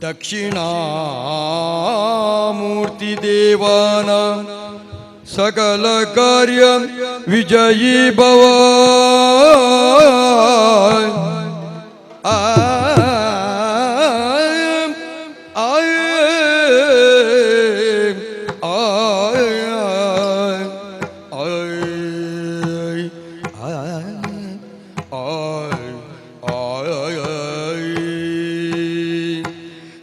दक्षिणामूर्ति देवानां सकल कार्य विजयी भव।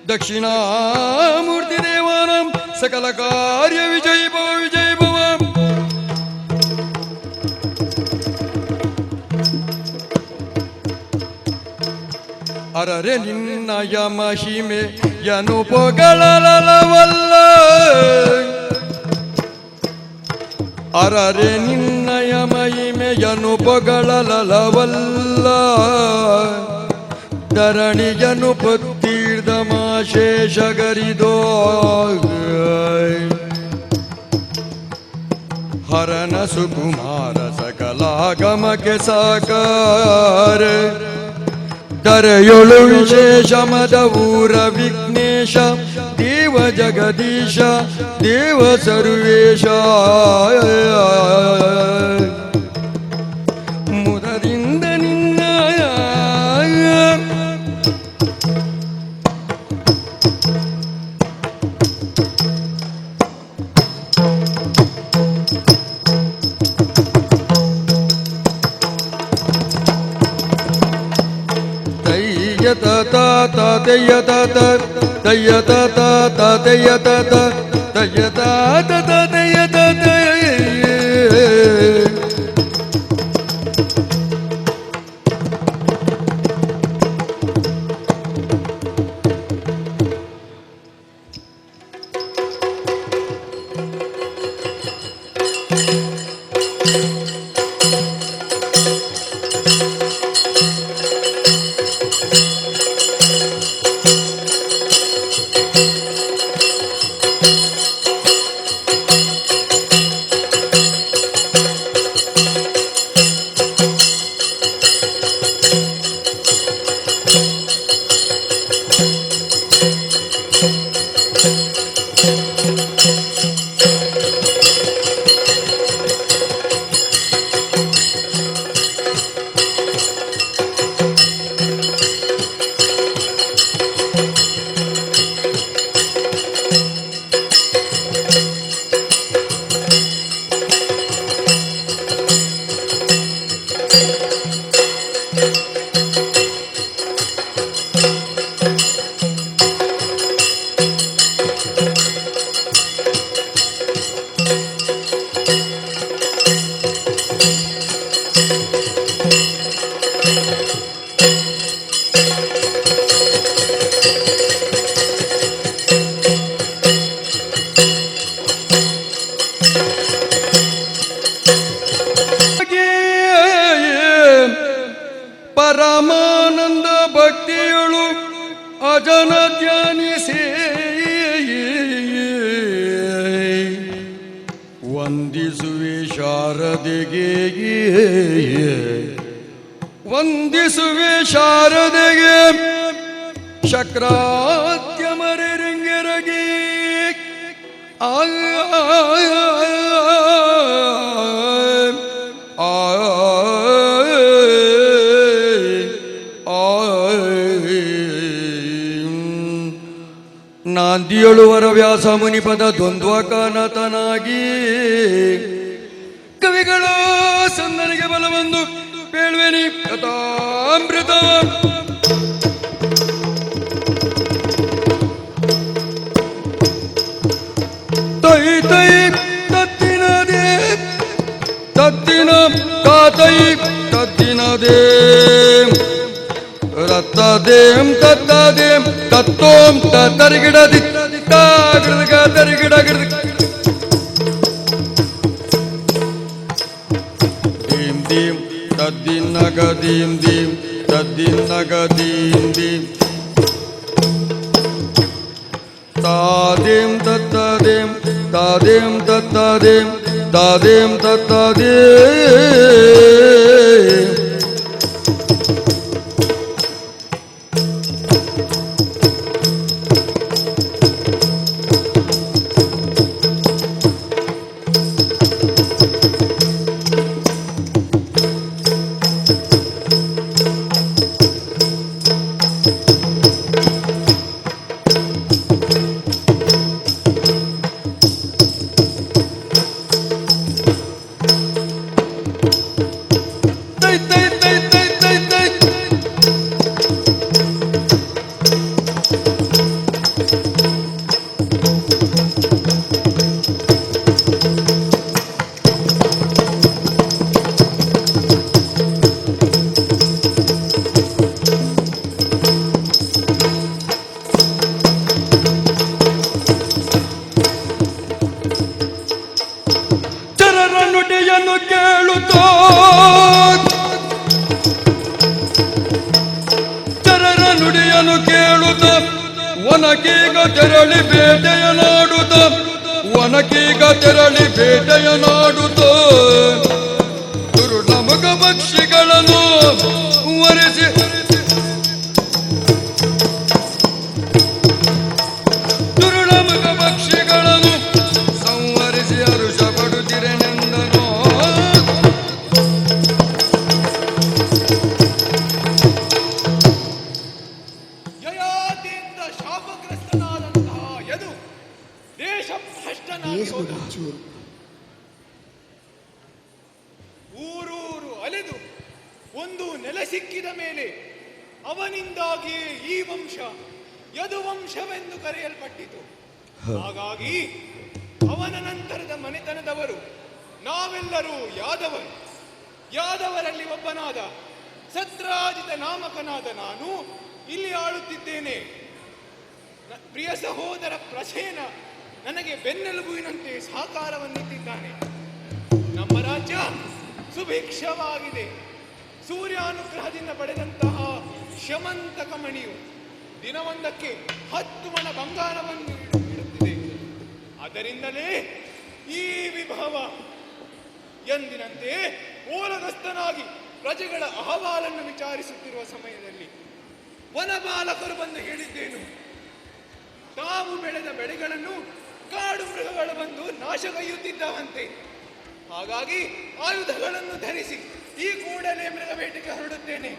दक्षिणामूर्ति देवानां सकल कार्य विजयी भव विजयी भव। ಅರರೆ ನಿನ್ನಯ ಮಹಿಮೆ ಯನು ಪೊಗಳಲವಲ್ಲ, ಅರರೆ ನಿನ್ನಯ ಮಹಿಮೆಯನು ಪೊಗಳಲವಲ್ಲ, ಧರಣಿಯನು ಪೊತ್ತಿರ್ದಮಾಶೇಷಗರಿದೋ ಹರನ ಸುಕುಮಾರ ಸಕಲಾಗಮಕ್ಕೆ ಸಾಕಾರ ಧರೆಯೊಳು ವಿಶೇಷ ಮದವೂರ ವಿಘ್ನೇಶ ದೇವ ಜಗದೀಶ ದೇವ ಸರ್ವೇಶ ಮುದದಿಂದ ನಿನ್ನ ಪರಮಾನಂದ ಭಕ್ತಿಯಳು ಅಜನ ಧ್ಯಾನಿಸಿ ವಂದಿಸುವೆ ಶಾರದೆಗೆ ವಂದಿಸುವೆ ಶಾರದೆಗೆ ಶಕ್ರಾತ್ಯಮರೆಂಗೆರಗಿ ನಾಂದಿಯಳುವರ ವ್ಯಾಸ ಮುನಿಪದ ದ್ವಂದ್ವಕಾನತನಾಗಿ ಕವಿಗಳು ಸಂದನಿಗೆ ಬಲವೊಂದು ಬೇಳ್ವೆನಿ ಕಥಾಮೃತ ತೈ ತೈ ತತ್ತಿನದೇ ತತ್ತಿನ ಕಾತೈ ತತ್ತಿನದೇ ರತ್ತದೇಂ ತತ್ತದೇಂ ತತ್ತೋಂ ತರಿಗಿಡದಿ ಗಿಡಗ ತರಿಗಿಡ ಗಿಡ ದೀಂ ದೀಂ ತದ್ದಿನ್ನಗ ದೀಂ ದೀಂ ತದ್ದಿನ್ನಗ ದೀಂ ದೀಂ ತಾದೇಂ ತತ್ತದೇಂ ತಾದೇಂ ತತ್ತದೇಂ ತಾದೇಂ ತತ್ತದೇ ನುಡಿಯನು ಕೇಳುತ್ತ ಒನಕೀಗ ತೆರಳಿ ಬೇಟೆಯ ನಾಡುತ್ತ ಒನಕೀಗ ತೆರಳಿ ಬೇಟೆಯ ನಾಡುತ್ತ ದುರ್ನಮಕ ಪಕ್ಷಿಗಳನ್ನು ವರಿಸಿ ದುರ್ನಮಕ ಪಕ್ಷಿಗಳನ್ನು ಸಂವರಿಸಿ ಹರುಷ ಪಡುತ್ತಿರೆನೆಂದನೋ. ಯಯಾತಿಯಿಂದ ಶಾಪಗ್ರಸ್ತನಾದಂತಹ ಯದು ದೇಶಭ್ರಷ್ಟನಾಗಿ ಹೋದ. ಊರೂರು ಅಲೆದು ಒಂದು ನೆಲೆ ಸಿಕ್ಕಿದ ಮೇಲೆ ಅವನಿಂದಾಗಿಯೇ ಈ ವಂಶ ಯದುವಂಶವೆಂದು ಕರೆಯಲ್ಪಟ್ಟಿತು. ಹಾಗಾಗಿ ಅವನ ನಂತರದ ಮನೆತನದವರು ನಾವೆಲ್ಲರೂ ಯಾದವರು. ಯಾದವರಲ್ಲಿ ಒಬ್ಬನಾದ ಸತ್ರಾಜಿತ ನಾಮಕನಾದ ನಾನು ಇಲ್ಲಿ ಆಳುತ್ತಿದ್ದೇನೆ. ಪ್ರಿಯ ಸಹೋದರ ಪ್ರಸೇನ ನನಗೆ ಬೆನ್ನೆಲುಬುವಿನಂತೆ ಸಹಕಾರವನ್ನಿಟ್ಟಿದ್ದಾನೆ. ನಮ್ಮ ರಾಜ್ಯ ಸುಭಿಕ್ಷವಾಗಿದೆ. ಸೂರ್ಯಾನುಗ್ರಹದಿಂದ ಪಡೆದಂತಹ ಶಮಂತಕ ಮಣಿಯು ದಿನವೊಂದಕ್ಕೆ 10 ಮಣ ಬಂಗಾರವನ್ನು ನೀಡುತ್ತಿದೆ. ಅದರಿಂದಲೇ ಈ ವಿಭವ. ಎಂದಿನಂತೆ ಓಲಗಸ್ತನಾಗಿ ಪ್ರಜೆಗಳ ಅಹವಾಲನ್ನು ವಿಚಾರಿಸುತ್ತಿರುವ ಸಮಯದಲ್ಲಿ ವನಪಾಲಕರು ಬಂದು ಹೇಳಿದ್ದೇನು, ತಾವು ಬೆಳೆದ ಬೆಳೆಗಳನ್ನು ಕಾಡು ಮೃಗಗಳು ಬಂದು ನಾಶಗೈಯುತ್ತಿದ್ದಾವಂತೆ. ಹಾಗಾಗಿ ಆಯುಧಗಳನ್ನು ಧರಿಸಿ ಈ ಕೂಡಲೇ ಮೃಗಬೇಟೆಗೆ ಹೊರಡುತ್ತೇನೆ.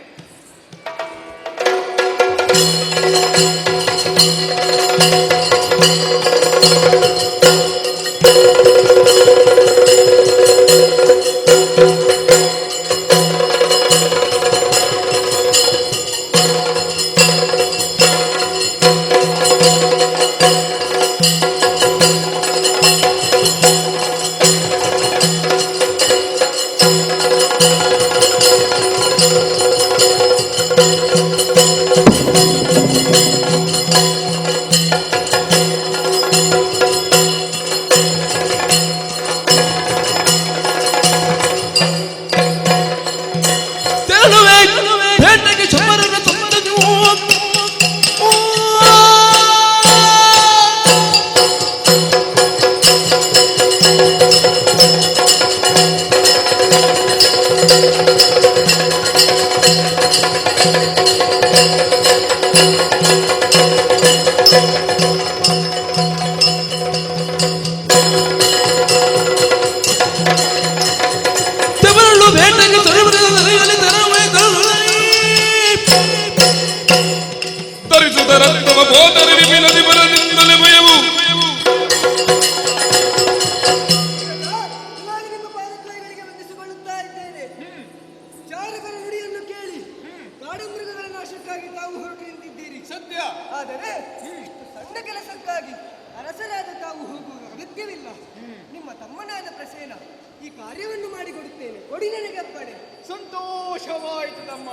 ಸಂತೋಷವಾಯಿತು ತಮ್ಮ.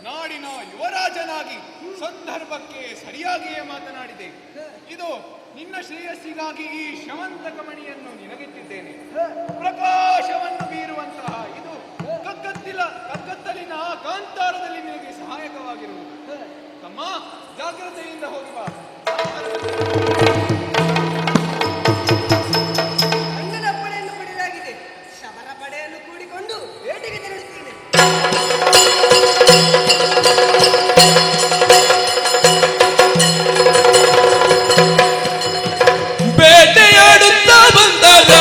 ನಾಡಿನ ಯುವರಾಜನಾಗಿ ಸಂದರ್ಭಕ್ಕೆ ಸರಿಯಾಗಿಯೇ ಮಾತನಾಡಿದೆ. ಇದು ನಿನ್ನ ಶ್ರೇಯಸ್ಸಿಗಾಗಿ ಈ ಶಮಂತಕ ಮಣಿಯನ್ನು ನಿನಗಿಟ್ಟಿದ್ದೇನೆ. ಪ್ರಕಾಶವನ್ನು ಬೀರುವಂತಹ ಇದು ಕಗ್ಗತ್ತಲಿನ ಕಾಂತಾರದಲ್ಲಿ ನಿನಗೆ ಸಹಾಯಕವಾಗಿರುವುದು. ತಮ್ಮ, ಜಾಗ್ರತೆಯಿಂದ ಹೋಗಿ ಬಾ. ಅಣ್ಣನ ಪಡೆಯನ್ನು ಪಡೆಯಲಾಗಿದೆ. ಶಬರ ಪಡೆಯನ್ನು ಕೂಡಿಕೊಂಡು ಬೇಟೆಗೆ ತೆರಳುತ್ತೇನೆ. ಬೇಟೆಯಾಡುತ್ತಾ ಬಂದಾಗ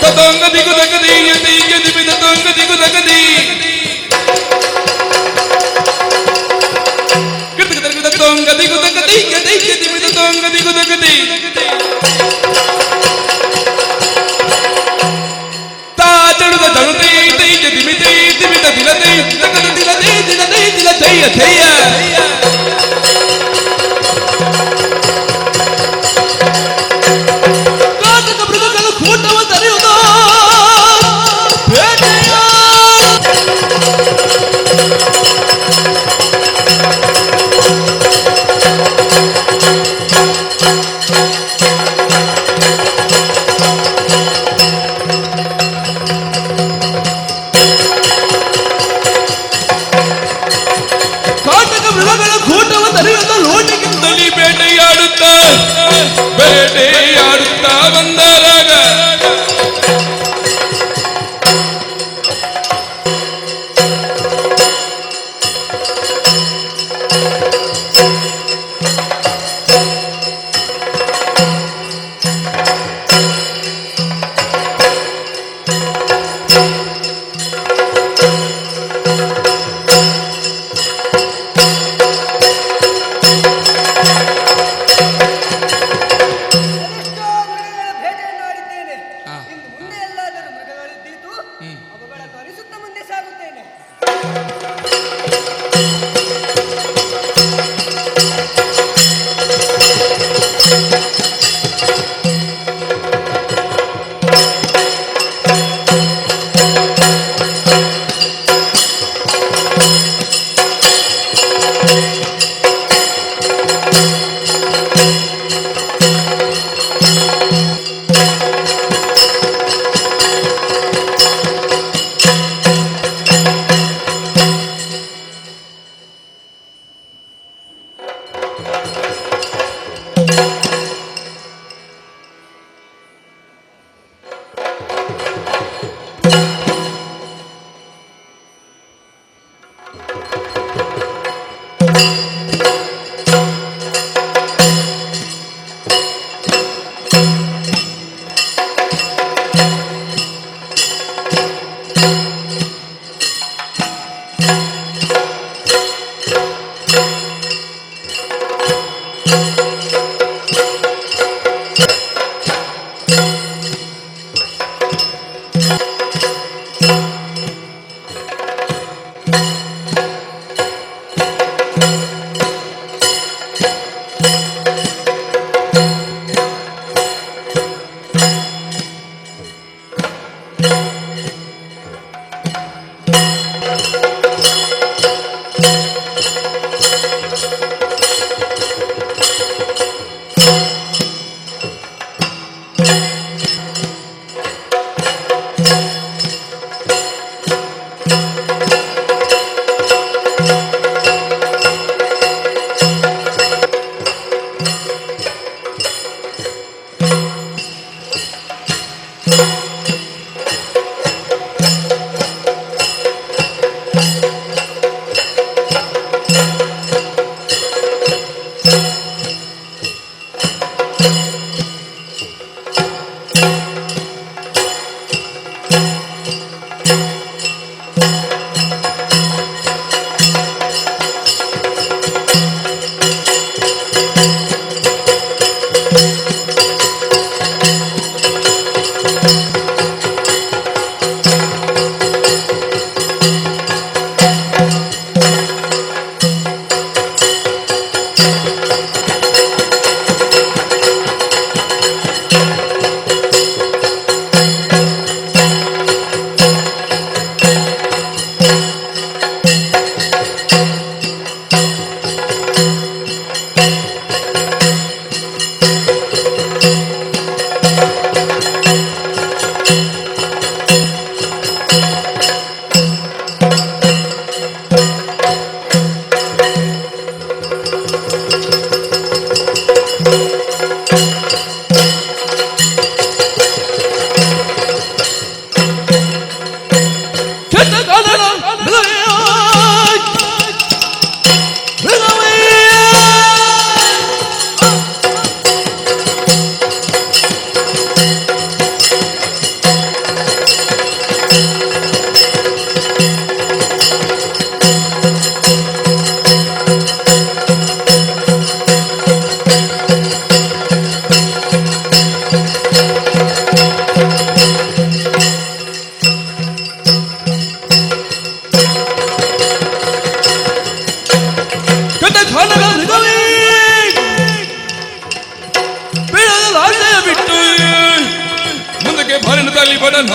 ತದೊಂಗ ದಿಗುದಗದಿ ಯತಿಗೆ ದಿಮಿದ ದೊಂಗ ದಿಗುದಗದಿ ಕೃತಕ ದೊಂಗ ದಿಗುದಗದಿ ಯತಿಗೆ ದಿಮಿದ ದೊಂಗ ದಿಗುದಗದಿ ತಾತಡುದ ತಳುತೈ ತೈಜ ದಿಮಿತೈ ದಿಮಿದ ದಿಲತೈ ತಗದ ದಿಲತೈ ದಿಲತೈ ದಿಲತೈಯ ಥೈಯ ಕಾಟಕ ಮೃಗಗಳ ಕೂಟವ ತರೆಯುವುದ ಬೇಟೆಯ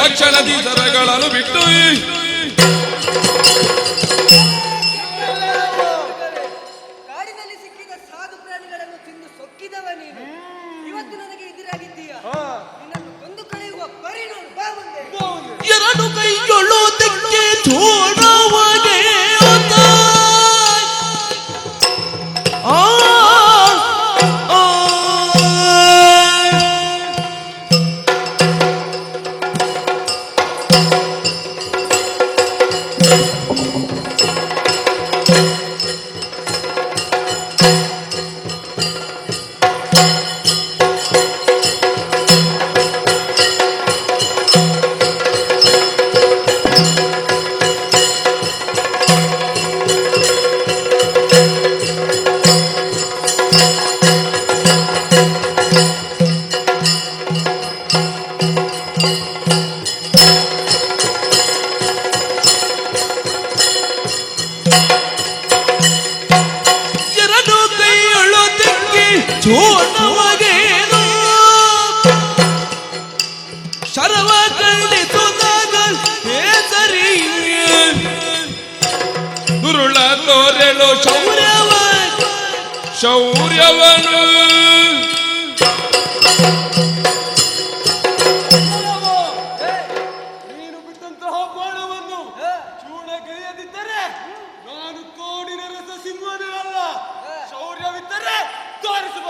ಆ ಕ್ಷಣದಿ ಸರಗಳನ್ನು ಬಿಟ್ಟು ಕಾಡಿನಲ್ಲಿ ಸಿಕ್ಕಿದ ಸಾಧು ಪ್ರಾಣಿಗಳನ್ನು ತಿಂದು ಸೊಕ್ಕಿದವ ನೀನು. ಇವತ್ತು ನನಗೆ ಎದುರಾಗಿದ್ದೀಯ. ನಿನ್ನನ್ನು ಕೊಂದು ಕಳೆಯುವ ಪರಿಣಾಮ ಬಾ ಮುಂದೆ. ಎರಡು ಕೈಗೊಳ್ಳುವುದಕ್ಕೆ ಜೋಡವಾಗೆ ಶರವ ಖಂಡಿಸುವಾಗ ಹೇಸರಿ ದುರುಳ ತೋರೆಳು ಶೌರ್ಯವನು ನೀನು ಬಿಟ್ಟಂತಹ ಬಾಣವನ್ನು ಚೂಣಗೆಳೆಯದಿದ್ದರೆ ನಾನು ಕೋಡಿನ ರಸ ಸಿಂಹನೇ ಅಲ್ಲ. ಶೌರ್ಯವಿದ್ದರೆ ತೋರಿಸುವ.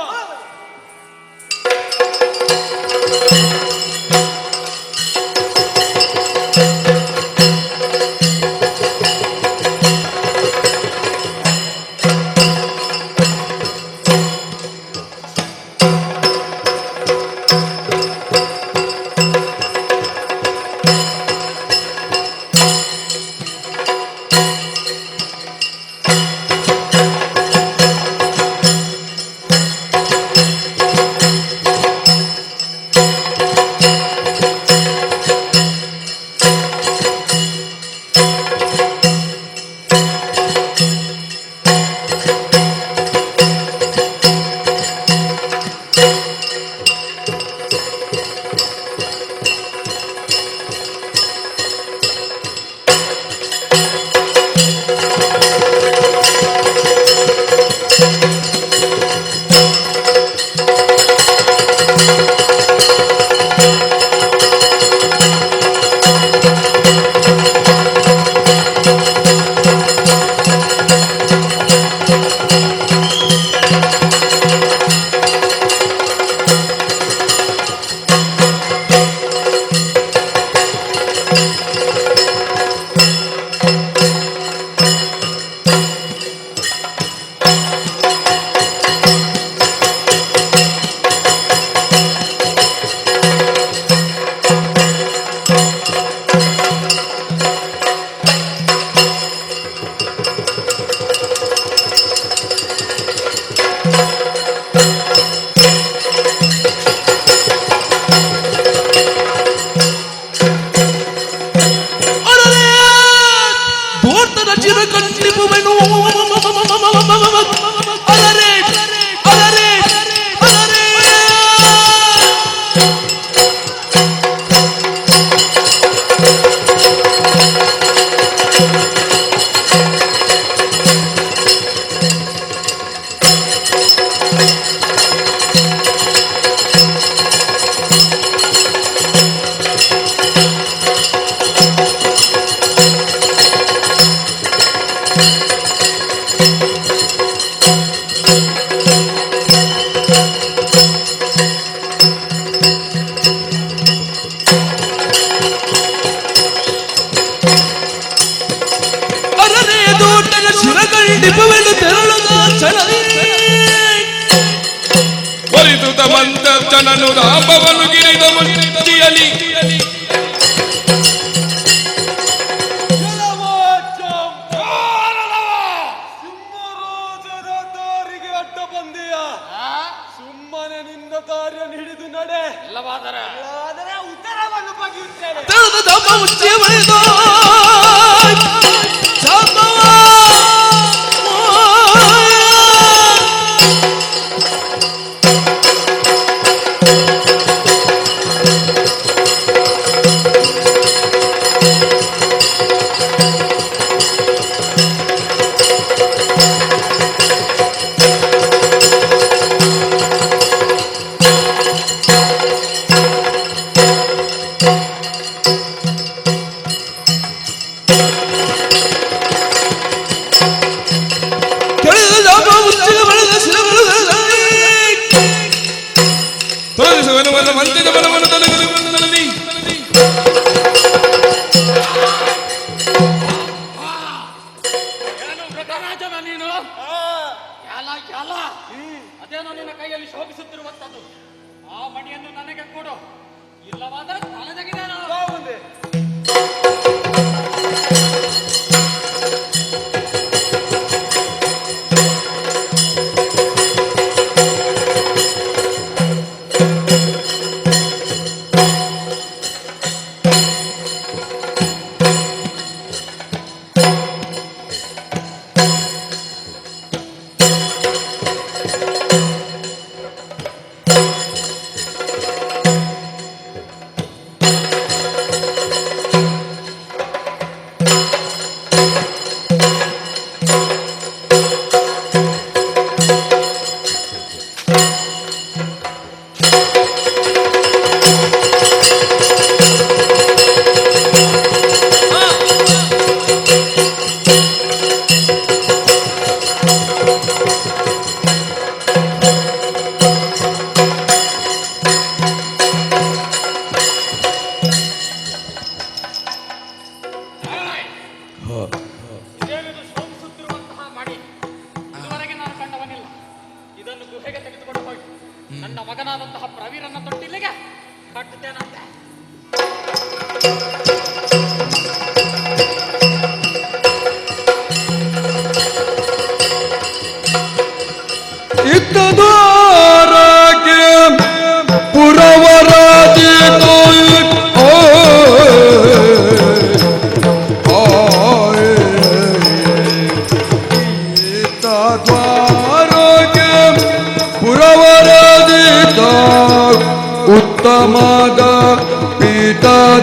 ಮಂತ್ರಚನನು ರಾಮವನು ಗಿರಿದ ಮುಷ್ಟಿಯಲ್ಲಿ ಸಿಂಹರಾಜರ ದಾರಿಗೆ ಅಡ್ಡ ಬಂದೆಯ. ಸುಮ್ಮನೆ ನಿನ್ನ ದಾರಿಯನ್ನು ಹಿಡಿದು ನಡೆ. ಇಲ್ಲವಾದರೆ ಉತ್ತರವನ್ನು ಬಗೆಯುತ್ತೇನೆ.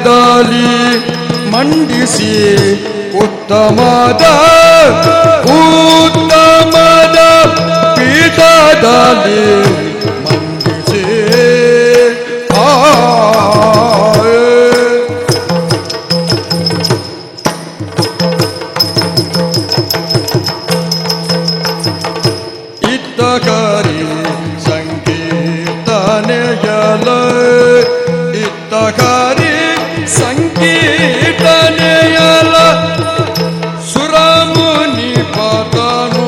ಪೀಠದಲ್ಲಿ ಮಂಡಿಸಿ ಉತ್ತಮದ ಪೀಠದಲ್ಲಿ ಮಂಡಿಸಿ ಇತ್ತಕರಿ ಸಂಕೀರ್ತನೆಯಲ ಇತ್ತಕರಿ ಸಂಕೀರ್ತನೆಯಲ ಸುರಮುನಿ ಪದನು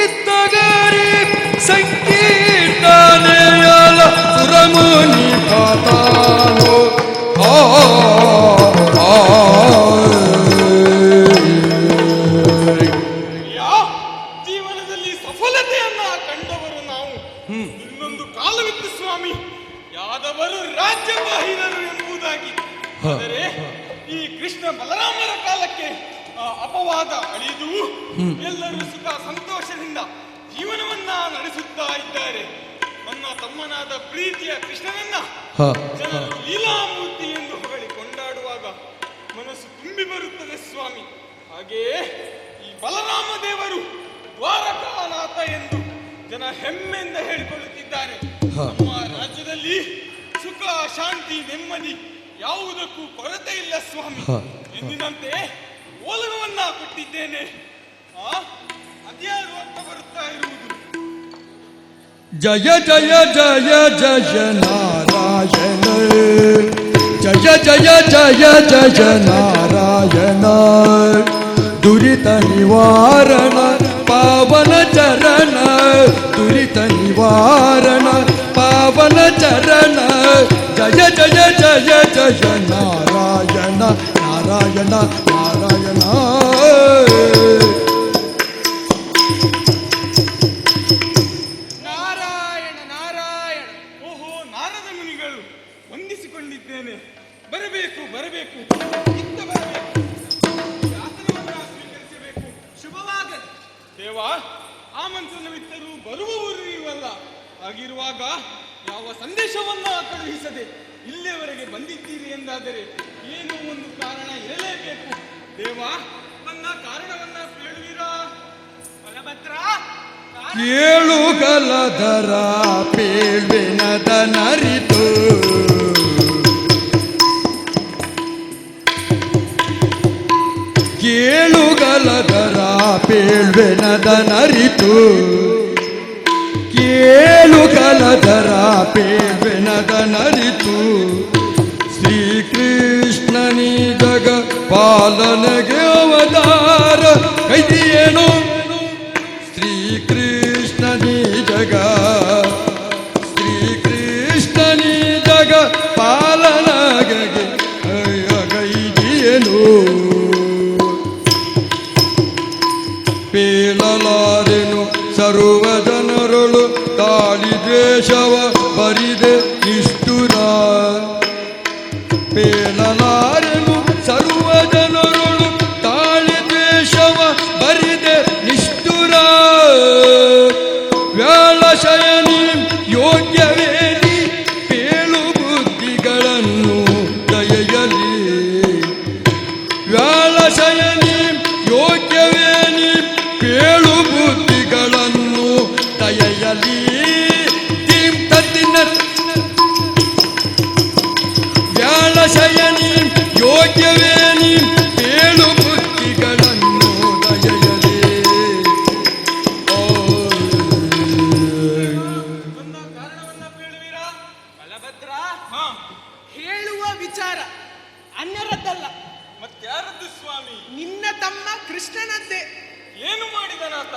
ಇತ್ತಗರಿ ಸಂಕೀರ್ತನೆಯಲ ಸುರಮುನಿ ಪದನು ಜೀವನದಲ್ಲಿ ಸಫಲತೆಯನ್ನ ಕಂಡವರು ನಾವು. ಇನ್ನೊಂದು ಕಾಲವಿತ್ತು ಸ್ವಾಮಿ, ಯಾದವರು ರಾಜ್ಯವಾಹಿನರು ಎಂಬುದಾಗಿ. ಆದರೆ ಈ ಕೃಷ್ಣ ಬಲರಾಮರ ಕಾಲಕ್ಕೆ ಆ ಅಪವಾದ ಅಳಿದು ಎಲ್ಲರೂ ಸುಖ ಸಂತೋಷದಿಂದ ಜೀವನವನ್ನ ನಡೆಸುತ್ತಾ ಇದ್ದಾರೆ. ನನ್ನ ತಮ್ಮನಾದ ಪ್ರೀತಿಯ ಕೃಷ್ಣನನ್ನ ಜನರು ಲೀಲಾಮೂರ್ತಿ ಎಂದು ಹೊಗಳಿ ಕೊಂಡಾಡುವಾಗ ಮನಸ್ಸು ತುಂಬಿ ಬರುತ್ತದೆ ಸ್ವಾಮಿ. ಹಾಗೆಯೇ ಈ ಬಲರಾಮ ದೇವರು ದ್ವಾರಕಾನಾಥ ಎಂದು ಜನ ಹೆಮ್ಮೆಯಿಂದ ಹೇಳಿಕೊಳ್ಳುತ್ತಿದ್ದಾರೆ. ನಮ್ಮ ರಾಜ್ಯದಲ್ಲಿ ಸುಖ ಶಾಂತಿ ನೆಮ್ಮದಿ ಯಾವುದಕ್ಕೂ ಕೊರತೆ ಇಲ್ಲ ಸ್ವಾಮಿ. ಎಂದಿನಂತೆ ಓಲಗವನ್ನ ಕೊಟ್ಟಿದ್ದೇನೆ. ಅದ್ಯಾರು ಅಂತ ಬರುತ್ತಾ ಇರುವುದು. ಜಯ ಜಯ ಜಯ ಜಯ ನಾರಾಯಣ ಜಯ ಜಯ ಜಯ ಜಯ ನಾರಾಯಣ ದುರಿತ ನಿವಾರಣ ಪಾವನ ಚರಣ ದುರಿತ ನಿವಾರಣ ಪಾವನ ಚರಣ ಜಯ ಜಯ ಜಯ ಜಯ ನಾರಾಯಣ ನಾರಾಯಣ ನಾರಾಯಣ ನಾರಾಯಣ ನಾರಾಯಣ. ಓಹೋ, ನಾರದ ಮುನಿಗಳು, ವಂದಿಸಿಕೊಂಡಿದ್ದೇನೆ. ಬರಬೇಕು ಬರಬೇಕು, ಇತ್ತ ಬರಬೇಕು, ಶಾಸನವನ್ನ ಸ್ವೀಕರಿಸಬೇಕು. ಶುಭವಾಗಲಿ. ದೇವ, ಆಮಂತ್ರಣವಿದ್ದರೂ ಬರುವವರು ಇರುವಲ್ಲ. ಹಾಗಿರುವಾಗ ಯಾವ ಸಂದೇಶವನ್ನ ಕಳುಹಿಸದೆ ಇಲ್ಲಿಯವರೆಗೆ ಬಂದಿದ್ದೀರಿ ಎಂದಾದರೆ ಏನೋ ಒಂದು ಕಾರಣ ಇರಲೇಬೇಕು. ದೇವ, ನನ್ನ ಕಾರಣವನ್ನ ಕೇಳುವಿರಾ? ಬಲಭದ್ರ, ಏಳುಗಲದರ ಪೇಳ್ವೆನದ ನರಿತು ಕೇಳುಗಲದರ ಪೇಳ್ವೆನದ ನರಿತು ಕೇಳುಗಲದರ ಪೇಳ್ವೆನದ ನರಿತು ಶ್ರೀಕೃಷ್ಣನಿ ಜಗ ಪಾಲನೆಗೆ ಅವತಾರ ಕೈದಿಯೇನು ಶ್ರೀಕೃಷ್ಣನಿ ಜಗ ಶ್ರೀಕೃಷ್ಣನಿ ಜಗ ಪಾಲನೆಗೆ ಕೈದಿಯೇನು ಪೇಳಲಾರೆನು ಸರ್ವ ಜನರಳು ತಾಳಿ ದ್ವೇಷವ ಬರಿದೆ ನಿಷ್ಠುರ ಪೇಳಲಾರೆನು ಸರ್ವ ಜನರಳು ತಾಳಿ ದ್ವೇಷವ ಬರಿದೆ ನಿಷ್ಠುರ ವ್ಯಾಳಶಯನಿ ಯೋಗ್ಯವೇನಿ ಪೇಳು ಬುದ್ಧಿಗಳನ್ನು ದಯೆಯಲಿ ವ್ಯಾಳಶಯನಿ ಯೋಗ್ಯವೇನಿ ಪೇಳು ಬುದ್ಧಿಗಳನ್ನು ದಯೆಯಲಿ ತೀಂ ತತ್ತಿನ ವ್ಯಾಳಶಯನಿ ಯೋಗ್ಯವೇನಿ ಪೇಳು ಬುದ್ಧಿಗಳನ್ನು ದಯೆಯಲಿ. ನನ್ನ ಕಾರಣವನ್ನ ಕೇಳುವಿರಾ? ಬಲಭದ್ರ, ಹಾ, ಹೇಳುವ ವಿಚಾರ ಅನ್ಯರದ್ದಲ್ಲ, ಮತ್ಯಾರದ್ದು ಸ್ವಾಮಿ? ನಿನ್ನ ತಮ್ಮ ಕೃಷ್ಣನದ್ದೇ. ಏನು ಮಾಡಿದನಾತ?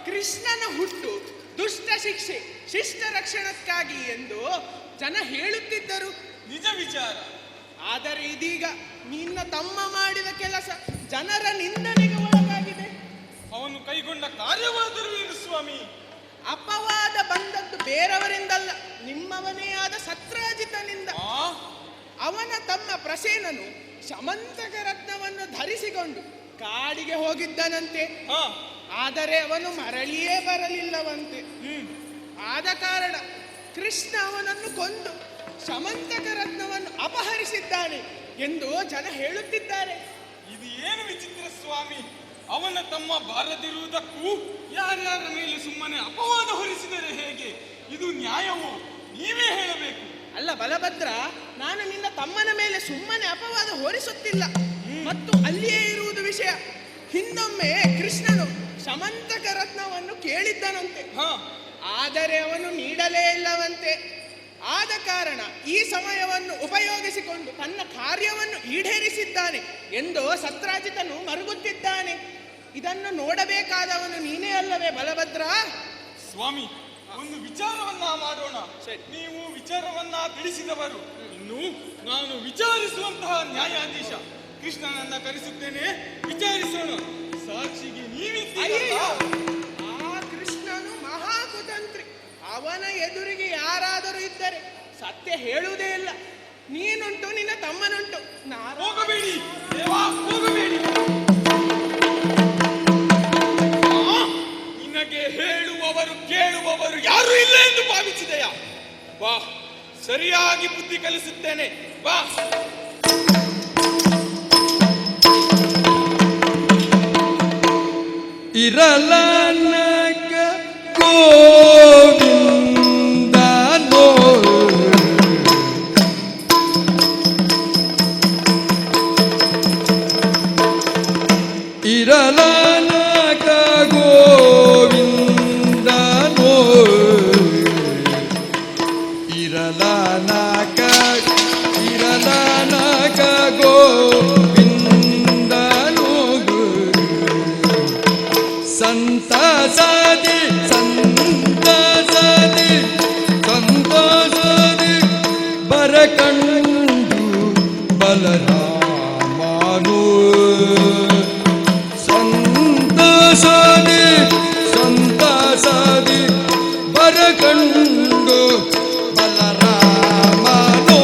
ಕೃಷ್ಣನ ಹುಟ್ಟು ದುಷ್ಟ ಶಿಕ್ಷೆ ಶಿಷ್ಟ ರಕ್ಷಣಕ್ಕಾಗಿ ಎಂದು ಜನ ಹೇಳುತ್ತಿದ್ದರು. ನಿಜ ವಿಚಾರ. ಆದರೆ ಇದೀಗ ನಿನ್ನ ತಮ್ಮ ಮಾಡಿದ ಕೆಲಸ ಜನರ ನಿಂದನೆಗೆ ಒಳಗಾಗಿದೆ. ಅವನು ಕೈಗೊಂಡ ಕಾರ್ಯವಾದರೂ ಏನು ಸ್ವಾಮಿ? ಅಪವಾದ ಬಂದದ್ದು ಬೇರೆಯವರಿಂದಲ್ಲ, ನಿಮ್ಮವನೇ ಆದ ಸತ್ರಾಜಿತನಿಂದ. ಅವನ ತಮ್ಮ ಪ್ರಸೇನನು ಶಮಂತಕ ರತ್ನವನ್ನು ಧರಿಸಿಕೊಂಡು ಕಾಡಿಗೆ ಹೋಗಿದ್ದನಂತೆ. ಆದರೆ ಅವನು ಮರಳಿಯೇ ಬರಲಿಲ್ಲವಂತೆ. ಆದ ಕಾರಣ ಕೃಷ್ಣ ಅವನನ್ನು ಕೊಂದು ಶಮಂತಕ ರತ್ನವನ್ನು ಅಪಹರಿಸಿದ್ದಾನೆ ಎಂದು ಜನ ಹೇಳುತ್ತಿದ್ದಾರೆ. ಇದು ಏನು ವಿಚಿತ್ರ ಸ್ವಾಮಿ? ಅವನ ತಮ್ಮ ಬಾರದಿರುವುದಕ್ಕೂ ಯಾರ್ಯಾರ ಮೇಲೆ ಸುಮ್ಮನೆ ಅಪವಾದ ಹೊರಿಸಿದರೆ ಹೇಗೆ? ಇದು ನ್ಯಾಯವೋ? ನೀವೇ ಹೇಳಬೇಕು. ಅಲ್ಲ ಬಲಭದ್ರ, ನಾನು ನಿನ್ನ ತಮ್ಮನ ಮೇಲೆ ಸುಮ್ಮನೆ ಅಪವಾದ ಹೊರಿಸುತ್ತಿಲ್ಲ. ಮತ್ತು ಅಲ್ಲಿಯೇ ಇರುವುದು ವಿಷಯ. ಹಿಂದೊಮ್ಮೆ ಕೃಷ್ಣನು ಶಮಂತಕ ರತ್ನವನ್ನು ಕೇಳಿದ್ದನಂತೆ. ಆದರೆ ಅವನು ನೀಡಲೇ ಇಲ್ಲವಂತೆ. ಆದ ಕಾರಣ ಈ ಸಮಯವನ್ನು ಉಪಯೋಗಿಸಿಕೊಂಡು ತನ್ನ ಕಾರ್ಯವನ್ನು ಈಡೇರಿಸಿದ್ದಾನೆ ಎಂದು ಸತ್ರಾಜಿತನು ಮರುಗುತ್ತಿದ್ದಾನೆ. ಇದನ್ನು ನೋಡಬೇಕಾದವನು ನೀನೇ ಅಲ್ಲವೇ ಬಲಭದ್ರ? ಸ್ವಾಮಿ, ಒಂದು ವಿಚಾರವನ್ನ ಮಾಡೋಣ. ನೀವು ವಿಚಾರವನ್ನ ತಿಳಿಸಿದವರು, ಇನ್ನು ನಾನು ವಿಚಾರಿಸುವಂತಹ ನ್ಯಾಯಾಧೀಶ. ಕೃಷ್ಣನನ್ನ ಕರೆಸುತ್ತೇನೆ, ವಿಚಾರಿಸೋಣ. ಸಾಕ್ಷಿಗೆ ನೀವಿದ್ದೀರಲ್ಲ. ಆ ಕೃಷ್ಣನು ಮಹಾಕುತಂತ್ರಿ. ಅವನ ಎದುರಿಗೆ ಯಾರಾದರೂ ಇದ್ದರೆ ಸತ್ಯ ಹೇಳುವುದೇ ಇಲ್ಲ. ನೀನುಂಟು, ನಿನ್ನ ತಮ್ಮನುಂಟು. ಹೋಗಬೇಡಿ ದೇವಾ, ಹೋಗಬೇಡಿ. ನಿನಗೆ ಹೇಳುವವರು ಕೇಳುವವರು ಯಾರು ಇಲ್ಲ ಎಂದು ಭಾವಿಸಿದೆಯಾ? ಬಾ, ಸರಿಯಾಗಿ ಬುದ್ಧಿ ಕಲಿಸುತ್ತೇನೆ. ಬಾ. ಇರಲಾನಕ ಗೋವಿಂದ ನೋ ಇರಲಾನಕ ಗೋವಿಂದ ನೋ ಇರಲಾನಕ ಗೋವಿಂದ ನೋ ಸಂತಸದಿ ಸಂತಸದಿ ಸಂತಸದಿ ಬರಕಂಡು ಬಲರಾಮನು ಸಂತಸದಿ ಸಂತಸದಿ ಬರಕಂಡು ಬಲರಾಮನು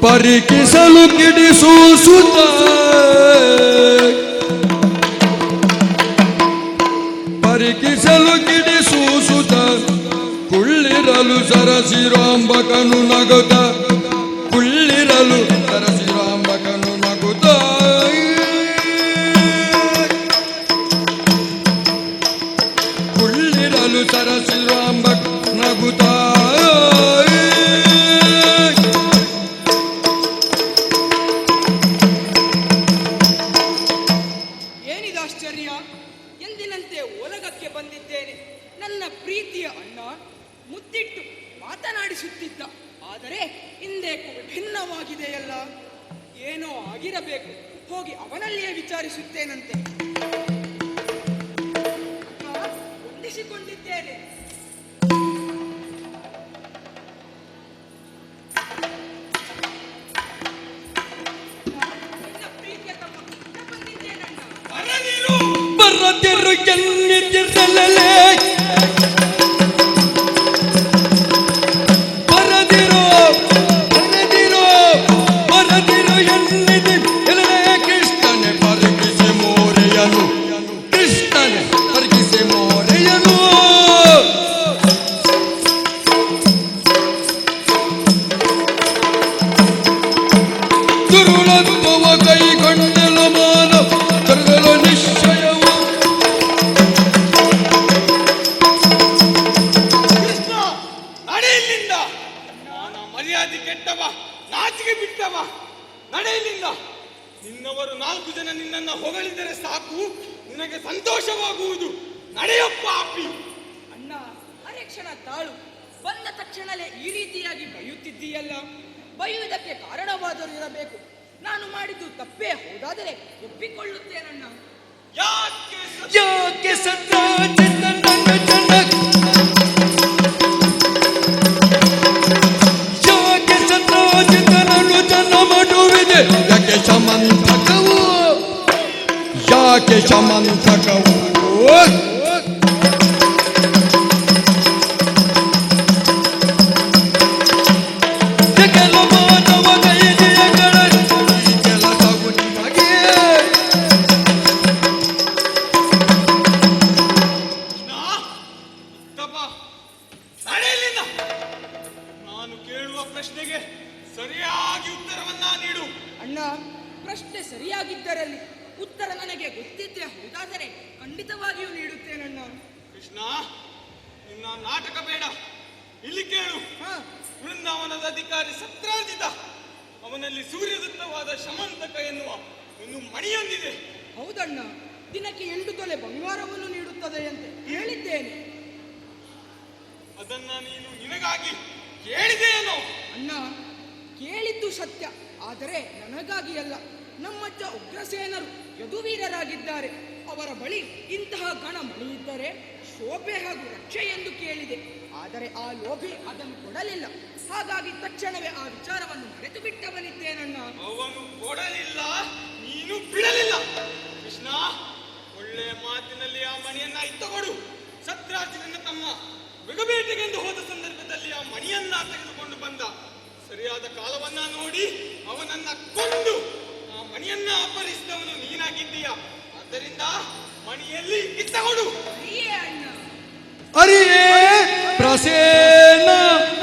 ಪರಿಕಿಸಲು ಕಿಡಿಸೂಸುತ್ತ ಪರಿಕಿಸಲು ಕಿಡಿಸೂಸುತ್ತ ಕುಳ್ಳಿರಲು ಸರಸಿರಾಂಬಕನು ನಗುತ್ತ ಕುಳ್ಳಿರಲು ಸರಸಿರಾಂಬಕನು ನಗುತ್ತ ಕುಳ್ಳಿರಲು ಸರಸಿರಾಂಬಕ ನಗುತ್ತ ಎಂದಿನಂತೆ ಒಲಗಕ್ಕೆ ಬಂದಿದ್ದೇನೆ. ನನ್ನ ಪ್ರೀತಿಯ ಅಣ್ಣ ಮುದ್ದಿಟ್ಟು ಮಾತನಾಡಿಸುತ್ತಿದ್ದ. ಆದರೆ ಇಂದೇಕು ಭಿನ್ನವಾಗಿದೆಯಲ್ಲ. ಏನೋ ಆಗಿರಬೇಕು. ಹೋಗಿ ಅವನಲ್ಲಿಯೇ ವಿಚಾರಿಸುತ್ತೇನಂತೆ. ಹೊಂದಿಸಿಕೊಂಡಿದ್ದೇನೆ. ನನ್ನ ಪ್ರೀತಿಯ ತಮ್ಮ ಬಂದಿದ್ದೇನಣ್ಣ. ಬರದಿರು ಎನ್ನಿದ್ದಿರಲೇ ಬರದಿರು ಬರದಿರು ಬರದಿರು ಎನ್ನಿದಿ ಎಲ್ಲೇ ಕೃಷ್ಣನೆ ಪರಿಗಿಸಿ ಮೋರೆಯನು ಕೃಷ್ಣನೆ ಪರಿಗಿಸಿ ಮೋರೆಯನು ದುರುಳತ್ವವ ಕೈಗೊಂಡಲು ಮಾನ ಕರಗಲು ನಿಶ್ಚಯವು. ಕೃಷ್ಣ, ನಡೆಯಲಿಂದ. ನಾನು ಮರ್ಯಾದೆ ಕೆಟ್ಟವ, ನಾಚಿಕೆ ಬಿಟ್ಟವ. ನಡೆಯಲಿಂದ. ನಿನ್ನವರು 4 ಜನ ನಿನ್ನನ್ನು ಹೊಗಳಿದರೆ ಸಾಕು, ನಿನಗೆ ಸಂತೋಷವಾಗುವುದು. ನಡೆಯಪ್ಪ ಅಪ್ಪಿ. ಅಣ್ಣ, ಅರೆ ಕ್ಷಣ ತಾಳು. ಬಂದ ತಕ್ಷಣಲೇ ಈ ರೀತಿಯಾಗಿ ಬೈಯುತ್ತಿದ್ದೀಯಲ್ಲ. ಬೈಯುವುದಕ್ಕೆ ಕಾರಣವಾದರೂ ಇರಬೇಕು. ನಾನು ಮಾಡಿದ್ದು ತಪ್ಪೇ ಹೌದಾದರೆ ಒಪ್ಪಿಕೊಳ್ಳುತ್ತೇನಣ್ಣ. ಯಾಕೆ ಯಾಕೆ ಸತ್ರಾಜಿತ ನನ್ನ ಜನ ಯಾಕೆ ಸತ್ರಾಜಿತನನ್ನು ಜನ ಮಾಡುವಿದೆ ಯಾಕೆ ಶಮಂತಕವು ಯಾಕೆ ಶಮಂತಕವು ಕೆಲವು ಮಾನವ ಕೈದಿಯಗಳ ಈ ಕೆಲಸವು ನಿಮಗೆ ನಡೆಯಲಿಲ್ಲ. ನಾನು ಕೇಳುವ ಪ್ರಶ್ನೆಗೆ ಸರಿಯಾಗಿ ಉತ್ತರವನ್ನ ನೀಡು. ಅಣ್ಣ, ಪ್ರಶ್ನೆ ಸರಿಯಾಗಿದ್ದರಲ್ಲಿ ಉತ್ತರ ನನಗೆ ಗೊತ್ತಿದ್ದೆ ಹೌದಾದರೆ ಖಂಡಿತವಾಗಿಯೂ ನೀಡುತ್ತೇನಣ್ಣ. ಕೃಷ್ಣ, ನಿನ್ನ ನಾಟಕ ಬೇಡ, ಇಲ್ಲಿ ಕೇಳು. ಬೃಂದಾವನದ ಅಧಿಕಾರಿ ಸತ್ರಾಜಿತ, ಅವನಲ್ಲಿ ಸೂರ್ಯದತ್ತವಾದ ಶಮಂತಕ ಎನ್ನುವ ಒಂದು ಮಣಿಯೊಂದಿದೆ. ಹೌದಣ್ಣ, ದಿನಕ್ಕೆ 8 ತೊಲೆ ಬಂಗಾರವನ್ನು ನೀಡುತ್ತದೆ ಅಂತ ಹೇಳಿದ್ದೇನೆ. ಅದನ್ನ ನೀನು ನಿನಗಾಗಿ ಕೇಳಿದೆಯೇನೋ? ಅಣ್ಣ, ಕೇಳಿದ್ದು ಸತ್ಯ, ಆದರೆ ನನಗಾಗಿ ಅಲ್ಲ. ನಮ್ಮಜ್ಜ ಉಗ್ರಸೇನರು ಯದುವೀರರಾಗಿದ್ದಾರೆ. ಅವರ ಬಳಿ ಇಂತಹ ಗಣಮಣಿ ಇದ್ದರೆ ಶೋಭೆ ಹಾಗೂ ರಕ್ಷೆ ಎಂದು ಕೇಳಿದೆ. ಆದರೆ ಆ ಲೋಭಿ ಅದನ್ನು ಕೊಡಲಿಲ್ಲ. ಹಾಗಾಗಿ ತಕ್ಷಣವೇ ಆ ವಿಚಾರವನ್ನು ಮರೆತು ಬಿಟ್ಟವನಿದ್ದೇನಣ್ಣ. ಅವನು ಕೊಡಲಿಲ್ಲ, ನೀನು ಬಿಡಲಿಲ್ಲ. ಕೃಷ್ಣ, ಒಳ್ಳೆಯ ಮಾತಿನಲ್ಲಿ ಆ ಮಣಿಯನ್ನ ಇತ್ತುಕೊಡು. ಸತ್ರಾಜಿತನ ತಮ್ಮ ಮೃಗಬೇಟೆಗೆಂದು ಹೋದ ಸಂದರ್ಭದಲ್ಲಿ ಆ ಮಣಿಯನ್ನ ತೆಗೆದುಕೊಂಡು ಬಂದ. ಸರಿಯಾದ ಕಾಲವನ್ನ ನೋಡಿ ಅವನನ್ನ ಕೊಂದು ಆ ಮಣಿಯನ್ನ ಅಪಹರಿಸಿದವನು ನೀನಾಗಿದ್ದೀಯ. ಆದ್ದರಿಂದ ಮಣಿಯಲ್ಲಿ ಇತ್ತುಕೊಡು. ಅಯ್ಯೇ ಅಣ್ಣ. ಅರಿಯೇ ಪ್ರಸೇನ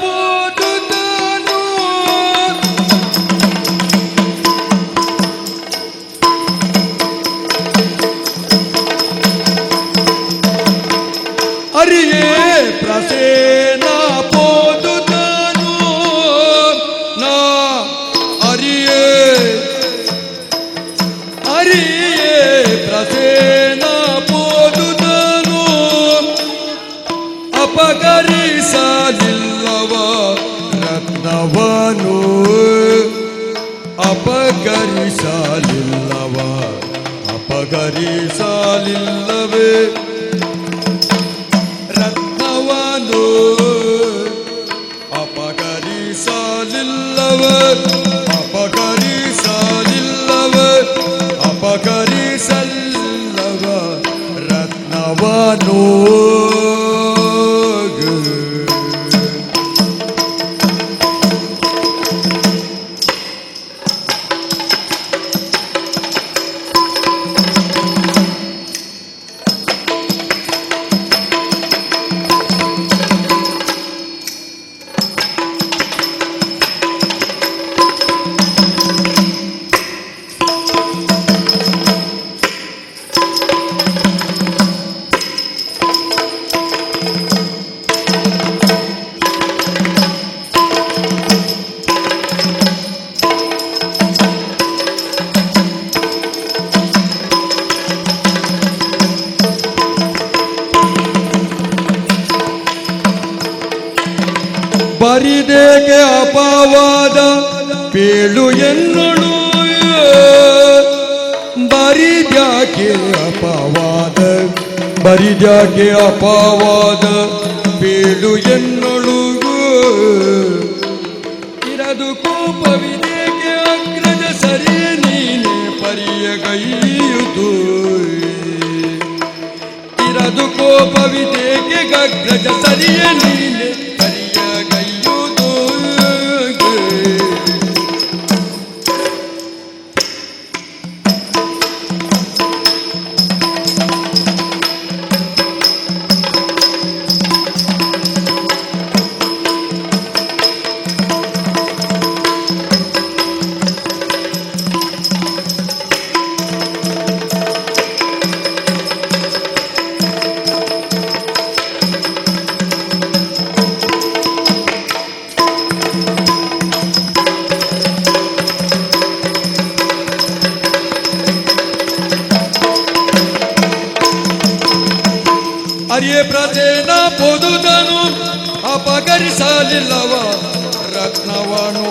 ಓದುತ್ತಾನು ಅರಿಯೇ ಪ್ರಸೇನ ಓದುತ್ತಾನು ನಾ ಅರಿಯೇ ಅರಿಯೇ ಪ್ರಸೇನ ಓದುತ್ತಾನು ಅಪಕರಿಸಲಿಲ್ಲವ ರತ್ನವನು ಅಪಕರಿಸಲಿಲ್ಲವ ಅಪಕರಿಸಲಿಲ್ಲವೇ ರತ್ನವನು ಅಪಕರಿಸಲಿಲ್ಲವ ಅಪಕರಿಸಲಿಲ್ಲವ ಅಪಕರಿಸಲಿಲ್ಲವ ರತ್ನವನು ಬರಿದೇಗೆ ಅಪವಾದ ಪೇಳು ಎನ್ನಳು ಬರಿದ್ಯಾಕೆ ಅಪವಾದ ಬರಿದ್ಯಾಕೆ ಅಪವಾದ ಪೇಳು ಎನ್ನಳು ಇರದು ಕೋಪವಿದೇಕೆ ಅಗ್ರಜ ಸರಿ ನೀನೆ ಪರಿಯಗೈಯುದು ಇರದು ಕೋಪವಿದೇಕೆ ಅಗ್ರಜ ಸರಿಯ ನೀನೆ ಪರಿಯಗೈಯುದು ಅರಿಯೇ ಪ್ರಜೇನ ಪೊದುದನು ಅಪಕರಿಸಲಿಲ್ಲವ ರತ್ನವನು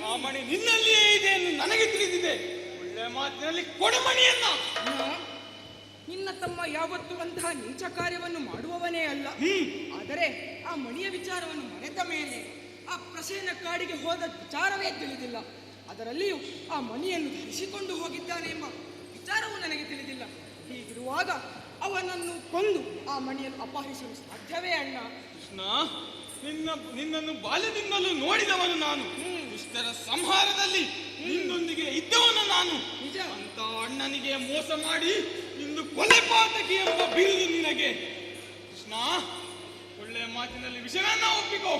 ಆ ಮಣಿ ನಿನ್ನಲ್ಲಿಯೇ ಇದೆ ಎಂದು ನನಗೆ ತಿಳಿದಿದೆ. ಒಳ್ಳೆ ಮಾತಿನಲ್ಲಿ ಕೊಡಮಣಿಯನ್ನ. ಅಣ್ಣ, ನಿನ್ನ ತಮ್ಮ ಯಾವತ್ತೂ ಅಂತಹ ನೀಚ ಕಾರ್ಯವನ್ನು ಮಾಡುವವನೇ ಅಲ್ಲ. ಆದರೆ ಆ ಮಣಿಯ ವಿಚಾರವನ್ನು ಮರೆತ ಮೇಲೆ ಆ ಪ್ರಸೇನ ಕಾಡಿಗೆ ಹೋದ ವಿಚಾರವೇ ತಿಳಿದಿಲ್ಲ. ಅದರಲ್ಲಿಯೂ ಆ ಮಣಿಯನ್ನು ಧರಿಸಿಕೊಂಡು ಹೋಗಿದ್ದಾನೆ ಎಂಬ ವಿಚಾರವೂ ನನಗೆ ತಿಳಿದಿಲ್ಲ. ಹೀಗಿರುವಾಗ ಅವನನ್ನು ಕೊಂದು ಆ ಮಣಿಯನ್ನು ಅಪಹರಿಸಲು ಸಾಧ್ಯವೇ ಅಣ್ಣ? ಕೃಷ್ಣ, ನಿನ್ನನ್ನು ಬಾಲ್ಯದಿಂದಲೂ ನೋಡಿದವನು ನಾನು. ದುಷ್ಟರ ಸಂಹಾರದಲ್ಲಿ ನಿನ್ನೊಂದಿಗೆ ಇದ್ದವನು ನಾನು. ನಿಜ. ಅಂತ ಅಣ್ಣನಿಗೆ ಮೋಸ ಮಾಡಿ ಇಂದು ಕೊಲೆ ಪಾತಕಿ ಎಂಬ ಬಿರುದು ನಿನಗೆ. ಕೃಷ್ಣ, ಒಳ್ಳೆಯ ಮಾತಿನಲ್ಲಿ ವಿಷಯವನ್ನ ಒಪ್ಪಿಕೋ.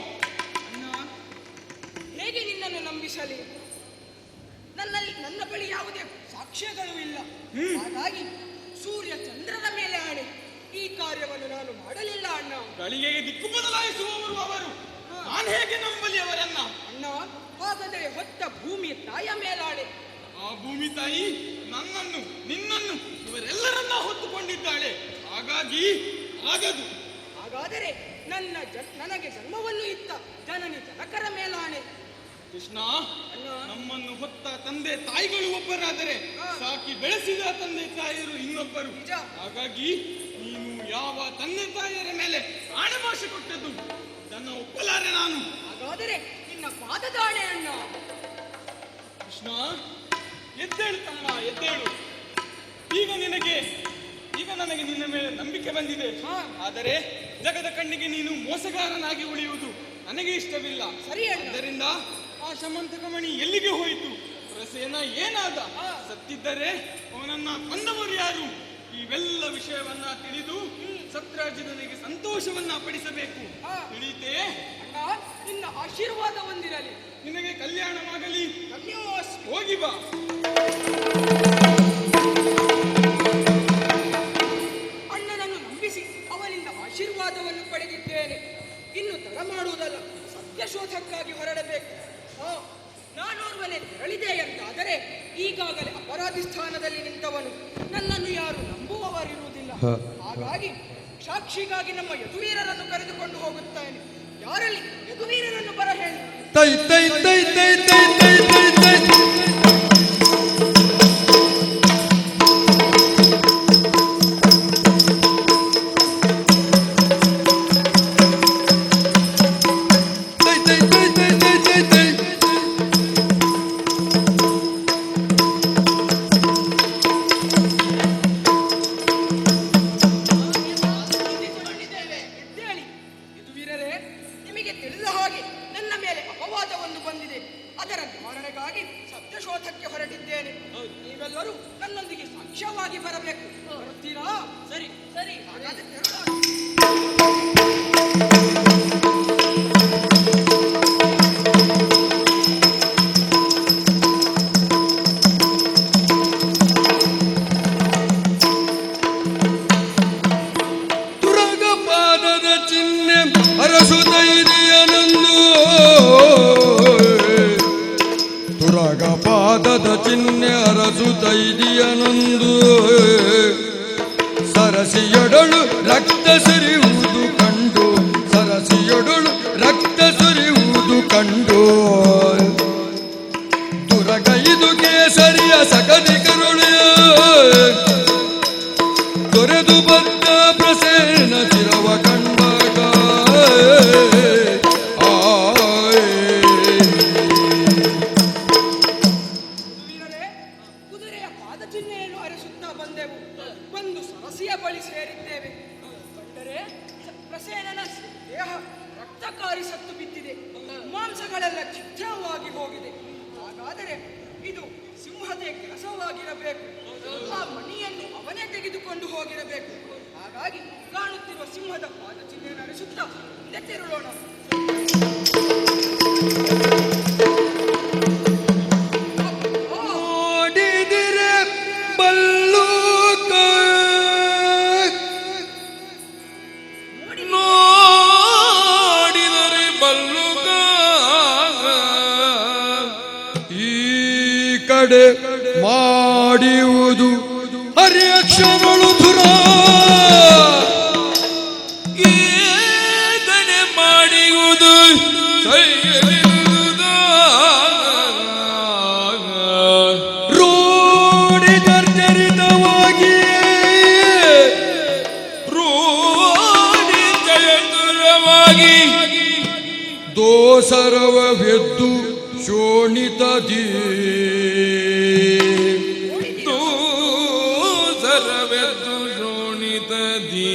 ಅಣ್ಣ, ಹೇಗೆ ನಿನ್ನನ್ನು ನಂಬಿಸಲಿ? ನನ್ನ ಬಳಿ ಯಾವುದೇ ಸಾಕ್ಷ್ಯಗಳು ಇಲ್ಲ. ಹಾಗಾಗಿ ಸೂರ್ಯ ಚಂದ್ರನ ಮೇಲೆ ಆಣೆ, ಈ ಕಾರ್ಯವನ್ನು ನಾನು ಮಾಡಲಿಲ್ಲ ಅಣ್ಣ. ಗಳಿಗೆಗೆ ದಿಕ್ಕು ಬದಲಾಯಿಸುವವರು ಅವರು. ನಾನು ಹೇಗೆ ನಂಬಲಿ ಅವರನ್ನ? ಅಣ್ಣ, ಹಾಗಾದರೆ ಹೊತ್ತ ಭೂಮಿಯ ತಾಯ ಮೇಲಾಣೆ. ಆ ಭೂಮಿ ತಾಯಿ ನನ್ನನ್ನು, ನಿನ್ನನ್ನು, ಇವರೆಲ್ಲರನ್ನ ಹೊತ್ತುಕೊಂಡಿದ್ದಾಳೆ. ಹಾಗಾಗಿ ಆಗದು. ಹಾಗಾದರೆ ನನಗೆ ಜನ್ಮವನ್ನು ಇತ್ತ ಜನನಿ ಜನಕರ ಮೇಲಾಣೆ. ಕೃಷ್ಣ, ನಮ್ಮನ್ನು ಹೊತ್ತ ತಂದೆ ತಾಯಿಗಳು ಒಬ್ಬರಾದರೆ ಸಾಕಿ ಬೆಳೆಸಿದ ತಂದೆ ತಾಯಿಯರು ಇನ್ನೊಬ್ಬರು. ನಿಜ. ಹಾಗಾಗಿ ನೀನು ಯಾವ ತಂದೆ ತಾಯಿಯರ ಮೇಲೆ ಆಣೆಭಾಷೆ ಕೊಟ್ಟದ್ದು ನನ್ನ ಒಪ್ಪಲಾರೆ ನಾನು. ಹಾಗಾದರೆ ನಿನ್ನ ಪಾದದಾಣೆ ಅಣ್ಣ. ಕೃಷ್ಣ, ಎದ್ದೇಳು ತಮ್ಮ, ಎದ್ದೇಳು. ಈಗ ನನಗೆ ನಿನ್ನ ಮೇಲೆ ನಂಬಿಕೆ ಬಂದಿದೆ. ಆದರೆ ಜಗದ ಕಣ್ಣಿಗೆ ನೀನು ಮೋಸಗಾರನಾಗಿ ಉಳಿಯುವುದು ನನಗೆ ಇಷ್ಟವಿಲ್ಲ. ಸರಿ ಅಣ್ಣ. ಆದ್ದರಿಂದ ಆ ಶಮಂತಕಮಣಿ ಎಲ್ಲಿಗೆ ಹೋಯಿತು? ಪ್ರಸೇನ ಏನಾದ? ಸತ್ತಿದ್ದರೆ ಅವನನ್ನ ಕೊಂದವರು ಯಾರು? ಇವೆಲ್ಲ ವಿಷಯವನ್ನ ತಿಳಿದು ಸತ್ರಾಜಿತನಿಗೆ ಸಂತೋಷವನ್ನ ಪಡಿಸಬೇಕು. ತಿಳಿತೇ? ಅಣ್ಣ, ನಿನ್ನ ಆಶೀರ್ವಾದ ಹೊಂದಿರಲಿ. ನಿನಗೆ ಕಲ್ಯಾಣವಾಗಲಿ. ಧನ್ಯವಾದ. ಹೋಗಿ ಬಾ. ಅಣ್ಣನನ್ನು ನಂಬಿಸಿ ಅವನಿಂದ ಆಶೀರ್ವಾದವನ್ನು ಪಡೆದಿದ್ದೇನೆ. ಇನ್ನು ತಡ ಮಾಡುವುದಲ್ಲ, ಸತ್ಯಶೋಧಕ್ಕಾಗಿ ಹೊರಡಬೇಕು. ನಾನೋರ್ವನೇ ತೆರಳಿದೆ ಎಂದಾದರೆ ಈಗಾಗಲೇ ಅಪರಾಧಿ ಸ್ಥಾನದಲ್ಲಿ ನಿಂತವನು. ನನ್ನನ್ನು ಯಾರು ನಂಬುವವರಿರುವುದಿಲ್ಲ. ಹಾಗಾಗಿ ಸಾಕ್ಷಿಗಾಗಿ ನಮ್ಮ ಯದುವೀರರನ್ನು ಕರೆದುಕೊಂಡು ಹೋಗುತ್ತೇನೆ. ಯಾರಲ್ಲಿ ಯದುವೀರರನ್ನು ಬರ ಹೇಳಿ. ತೈ ತೈ ತೈ ತೈ ತೈ ತೈ ತೈ ತೈ ಎದ್ದೇಳಿ ಯದುವೀರರೇ, ನಿಮಗೆ ತಿಳಿದ ಹಾಗೆ ನನ್ನ ಮೇಲೆ ಅಪವಾದವೊಂದು ಬಂದಿದೆ. ಅದರ ನಿವಾರಣೆಗಾಗಿ ಸತ್ಯಶೋಧಕ್ಕೆ ಹೊರಟಿದ್ದೇನೆ. ನೀವೆಲ್ಲರೂ ನನ್ನೊಂದಿಗೆ ಸಾಕ್ಷ್ಯವಾಗಿ ಬರಬೇಕು. ಬರುತ್ತೀರಾ? ಸರಿ ಸರಿ. ಹಾಗಾದ್ರೆ ತೆರಳು. ತುರಗ ಪಾದದ ಚಿಹ್ನೆ ಅರಸುತ್ತೈದಿಯನಂದು, ತುರಗ ಪಾದದ ಚಿಹ್ನೆ ಅರಸುತ್ತೈದಿಯನೊಂದು, ಸರಸಿಯೊಡಳು ರಕ್ತ ಸುರಿಯುವುದು ಕಂಡು, ಸರಸಿಯೊಡಳು ರಕ್ತ ಸುರಿಯುವುದು ಕಂಡು, ತುರಗೈದು ಕೇಸರಿಯ ಸಕದಿ ಕರುಳೆಯ ತೊರೆದು ಬಂದ ಪ್ರಸೇನ ಚಿರವ ಕಂಡಾಗ ಯದುವೀರರೇ, ಕುದುರೆಯ ಪಾದಚಿಹ್ನೆಯನ್ನು ಅರಸುತ್ತಾ ಬಂದೆವು. ಬಂದು ಸರಸಿಯ ಬಳಿ ಸೇರಿದ್ದೇವೆ. ಕಂಡರೆ ಪ್ರಸೇನನ ದೇಹ ರಕ್ತಕಾರಿ ಸತ್ತು ಬಿದ್ದಿದೆ. ಮಾಂಸಗಳೆಲ್ಲ ಛಿದ್ರವಾಗಿ ಹೋಗಿದೆ. ಹಾಗಾದರೆ ಇದು ಸಿಂಹದ ಕೆಲಸವಾಗಿರಬೇಕು. ಆ ಮಣಿಯನ್ನು ಅವನೇ ತೆಗೆದುಕೊಂಡು ಹೋಗಿರಬೇಕು. ಹಾಗಾಗಿ ಕಾಣುತ್ತಿರುವ ಸಿಂಹದ ಪಾದಚಿಹ್ನೆಯನ್ನು ಅರಸುತ್ತಾ ಮುಂದೆ ತೆರಳೋಣ. ನೋಡಿದಿರೆ ಬಲ್ಲೂಕ, ನೋಡಿದರೆ ಬಲ್ಲುಗ, ಈ ಕಡೆ ಮಾಡಿಯುವುದು ಹರಿಯಕ್ಷರಳು ಧುರ, ಈ ಕಡೆ ಮಾಡಿಯುವುದು ಸೈಯಲಿರುವುದು. ಸರ್ವವೆದ್ದು ಶೋಣಿತದಿ ಸರ್ವೆದ್ದು ಶೋಣಿತದಿ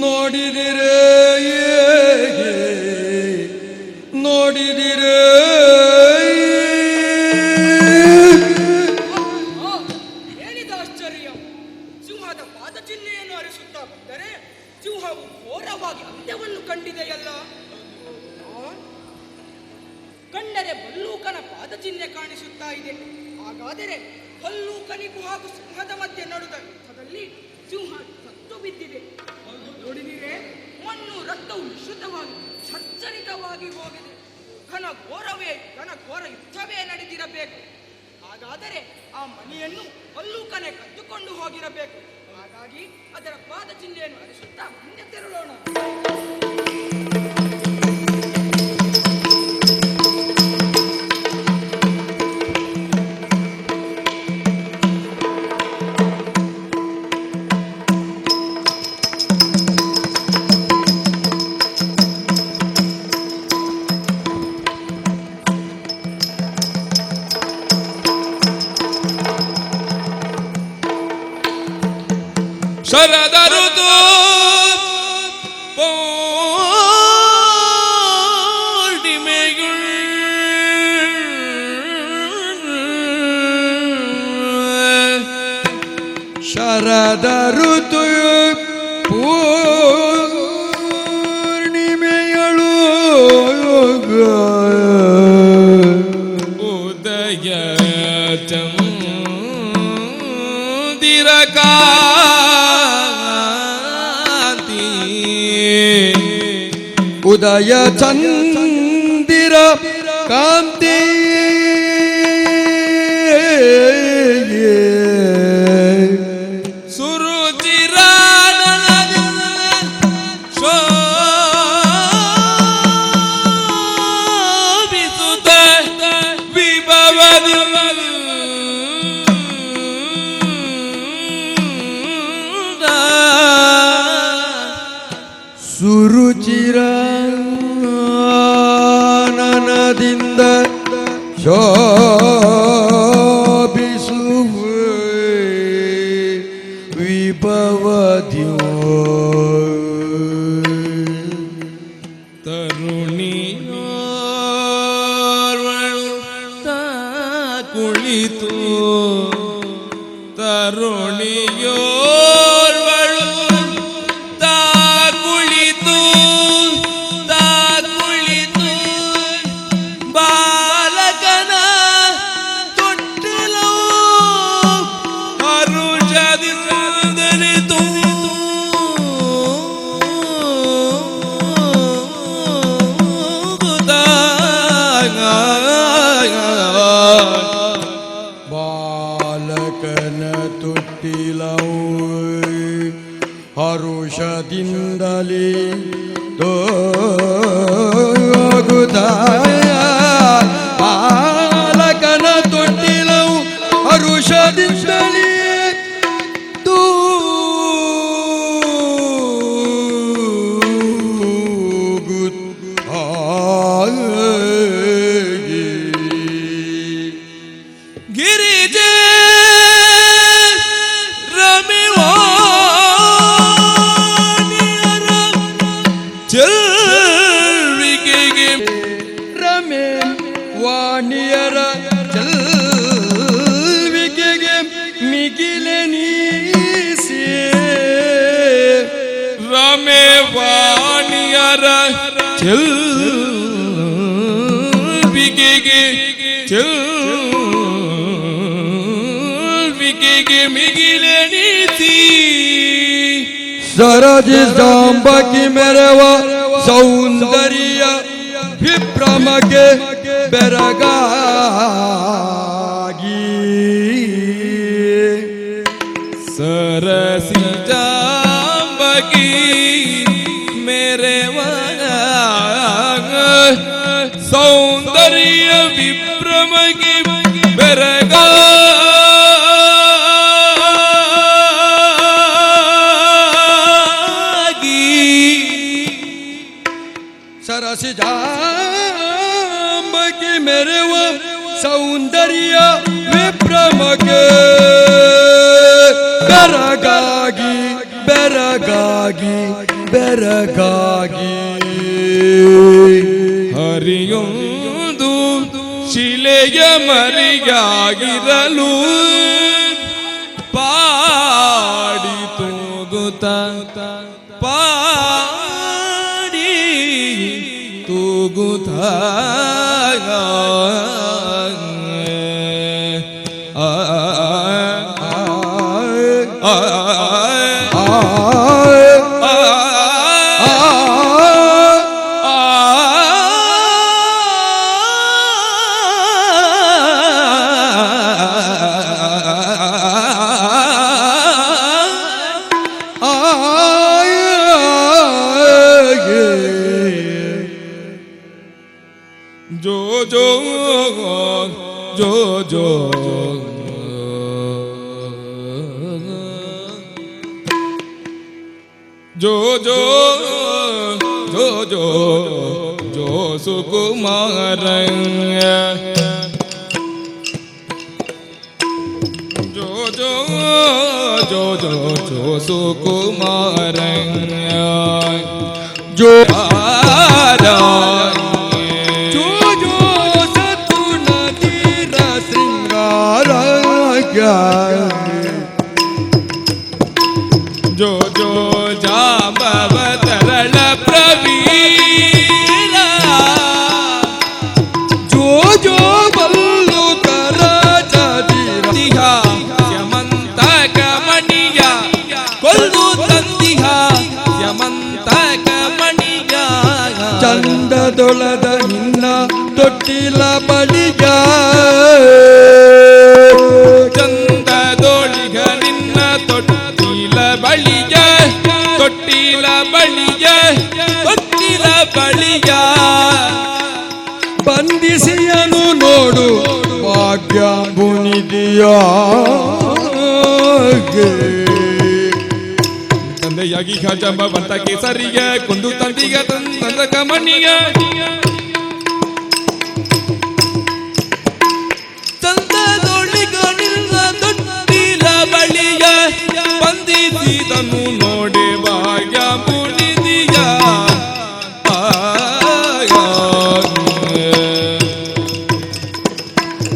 ನೋಡಿದಿರೆ ನೋಡಿದಿರೆ ಏನಿದ ಆಶ್ಚರ್ಯ! ಸಿಂಹದ ಪಾದಚಿಹ್ನೆಯನ್ನು ಅರಿಸುತ್ತಾ ಬಂದರೆ ಸಿಂಹವು ಘೋರವಾಗಿ ಅಂತ್ಯವನ್ನು ಕಂಡಿದೆಯಲ್ಲ. ಕಂಡರೆ ಭಲ್ಲೂಕನ ಪಾದಚಿಹ್ನೆ ಕಾಣಿಸುತ್ತಾ ಇದೆ. ಹಾಗಾದರೆ ಭಲ್ಲೂಕನಿಗೂ ಹಾಗೂ ಸಿಂಹದ ಮಧ್ಯೆ ನಡೆದ ಯುದ್ಧದಲ್ಲಿ ಸಿಂಹ ಸತ್ತು ಬಿದ್ದಿದೆ. ನೋಡಿದಿರೆ, ಮಣ್ಣು ರಕ್ತವು ನಿಶ್ಚಿತವಾಗಿ ಸಚ್ಚರಿತವಾಗಿ ಹೋಗಿದೆ. ಘನ ಘೋರ ಯುದ್ಧವೇ ನಡೆದಿರಬೇಕು. ಹಾಗಾದರೆ ಆ ಮನೆಯನ್ನು ಭಲ್ಲೂಕನೇ ಕದ್ದುಕೊಂಡು ಹೋಗಿರಬೇಕು. ಹಾಗಾಗಿ ಅದರ ಪಾದ ಚಿಹ್ನೆಯನ್ನು ಅರಿಸುತ್ತಾ ಮುಂದೆ ತೆರಳೋಣ. ಶರದ ಋತು ಶರದ ಋತು ಪೂರ್ಣಿಮೆಯಳು ಉದಯ ಚಂದಿರ ಉದಯ ಚಂದಿರ ಕಾಂತಿ ಸುರುಚಿರ ಶೋಭಿಸುತ್ತ ವಿಭವದಿ ಸುರುಚಿರ ನನದಿಂದ ಶೋಭಿಸುವೆ ವಿಭವದ್ಯೋ ತರುಣಿಯೋರ್ವಳು ತಾ ಕುಳಿತು ತರುಣಿಯೋರ್ವಳು ತಾ ಕುಳಿತು ಬಾಲಕನ ತೊಟ್ಟಿಲು ಹರುಷದಿಂದಲಿತು ಬಾಲಕನ ತೊಟ್ಟಿಲವು ಹರುಷದಿಂದಲೇ ಬಾಲಕನ ತೊಟ್ಟಿಲವು ಹರುಷದಿಂದಲೇ ಗಿರಿಜೆ ರಮಿವಾಣಿಯರ ಚೆಲ್ವಿಕೆಗೆ ರಮೆ ವಾಣಿಯರ ಚಲ್ವಿಕೆಗೆ ಮಿಗಿಲೆ ನೀಸಿ ರಮೆ ವಾಣಿಯರ ಚೆಲ್ವಿಕೆಗೆ ಮಿಗಿಲೆ ನೀತಿ ಸರಜಿ ಸಾಂಬಕಿ ಮೆರವ ಸೌಂದರ್ಯ ವಿಭ್ರಮಗೆ ಬೆರಗಾಗಿ ಸರಸಿ ಜಾಂಬಗಿ ಮೇರೆವ ಸೌಂದರ್ಯ ವಿಭ್ರಮಗೆ ಬೆರಗಾಗಿ ರಸಿಜಾಂಬಕಿ ಮೆರೆವ ಸೌಂದರ್ಯ ವಿಭ್ರಮಕ್ಕೆ ಬೆರಗಾಗಿ ಬೆರಗಾಗಿ ಬೆರಗಾಗಿ ಹರಿಯೊಂದು ಶಿಲೆಯ ಮರಿಯಾಗಿರಲು ಪಾಡಿ ತೂಗುತ್ತ ಪಾಡಿ ತೂಗುತ್ತ जो सुकुमार जो सुकुमार जो जो जो जांबव तरल प्रवीण जो जो बल्लु कर ತಂದಿಹ ಯಮಂತ ಕಮಣಿಯ ಕೊಲ್ಲು ತಂದಿಹ ಯಮಂತ ಕಮಣಿಯ ಚಂದದೊಳದ ನಿನ್ನ ತೊಟ್ಟಿಲ ಬಳಿಗ ಚಂದದೊಳಿಗ ನಿನ್ನ ತೊಟ್ಟಿಲ ಬಳಿಯ ತೊಟ್ಟಿಲ ಬಳಿಯ ತೊಟ್ಟಿಲ ಬಳಿಯ ಬಂಧಿಸಿಯನು ನೋಡು ಭಾಗ್ಯಾಂಬುನಿದಿಯ ತಂದೆಯಾಗಿ ಖಜಂಬವಂತ ಕೇಸರಿಯ ಕೊಂದು ತಂದಿಗ ತಂದ ಕಮಣಿಯ ಚಂದದೊಳಿಗ ನಿನ್ನ ತೊಟ್ಟಿಲ ಬಳಿಯ ಬಂಧಿಸಿದನು ನೋಡಿ ಭಾಗ್ಯ ಮುನಿದಿಯ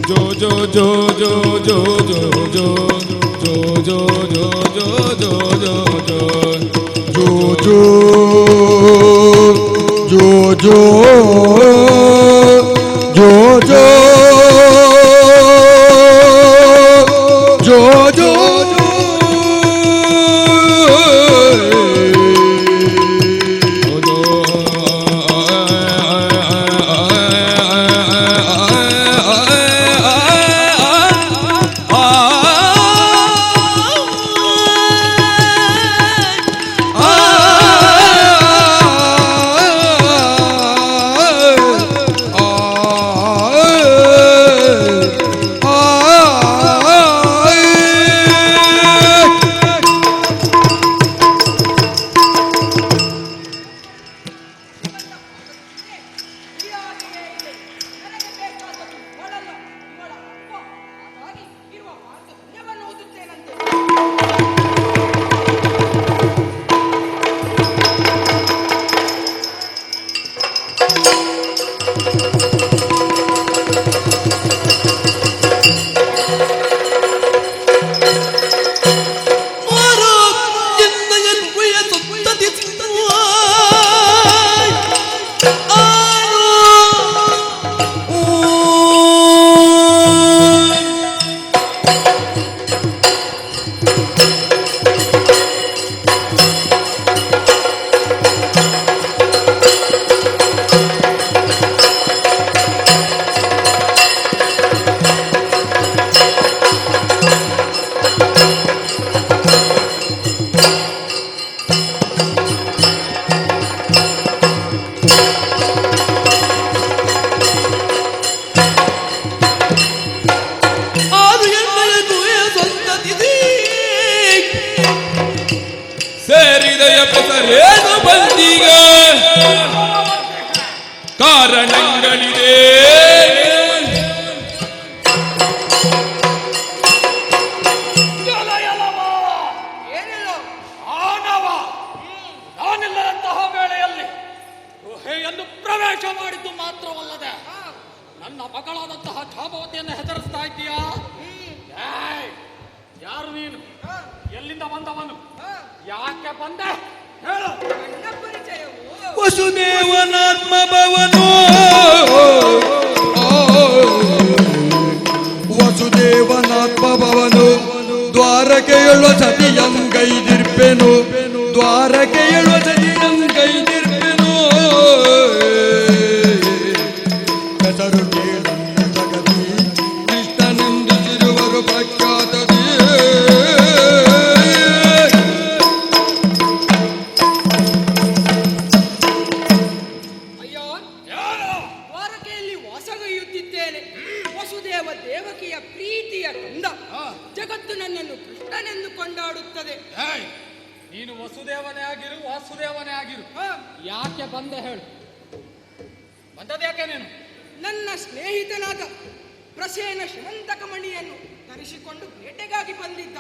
जो जो जो जो जो जो जो जो जो जो जो जो जो जो जो जो जो जो जो ಕಾರಣಗಳಿದೆ. ಏನಿಲ್ಲ ಆನವ ನಾನಿಲ್ಲದಂತಹ ವೇಳೆಯಲ್ಲಿ ಗುಹೆಯನ್ನು ಪ್ರವೇಶ ಮಾಡಿದ್ದು ಮಾತ್ರವಲ್ಲದೆ ನನ್ನ ಮಗಳಾದಂತಹ ಜಾಂಬವತಿಯನ್ನು ಹೆದರಿಸ್ತಾ ಇದ್ದೀಯಾ? ಏಯ್, ಯಾರು ನೀನು? ಎಲ್ಲಿಂದ ಬಂದವನು? ಯಾಕೆ ಬಂದೆ ಹೇಳು. ನನ್ನ ಪರಿಚಯವು ವಸುದೇವನಾತ್ಮ ಭವನೋ ವಸುದೇವನಾತ್ಮ ಭವನು ದ್ವಾರಕೆಯೊಳ ಸತಿಯಂಗೈದಿರ್ಪೆನು ದ್ವಾರಕೆಯೊಳ ಸತಿಯಂಗೈದಿರ್ಪೆನು ಹೆಸರು ಕೇಳನ್ನ ಜಗತಿ ಕೃಷ್ಣನೆಂದಿರುವರು ಪ್ರಖ್ಯಾತದಿ ಅಯ್ಯೋ ದ್ವಾರಕೆಯಲ್ಲಿ ವಾಸಗೈಯುತ್ತಿದ್ದೇನೆ. ವಸುದೇವ ದೇವಕಿಯ ಪ್ರೀತಿಯ ಕಂದ ಜಗತ್ತು ನನ್ನನ್ನು ಕೃಷ್ಣನೆಂದು ಕೊಂಡಾಡುತ್ತದೆ. ಏಯ್, ನೀನು ವಸುದೇವನೇ ಆಗಿರು ವಾಸುದೇವನೇ ಆಗಿರು, ಯಾಕೆ ಬಂದೆ ಹೇಳು. ಬಂದದ್ಯಾಕೆ ನೀನು? ನನ್ನ ಸ್ನೇಹಿತನಾದ ಪ್ರಸೇನ ಶಿವಂತಕ ಮಣಿಯನ್ನು ಧರಿಸಿಕೊಂಡು ಬೇಟೆಗಾಗಿ ಬಂದಿದ್ದ.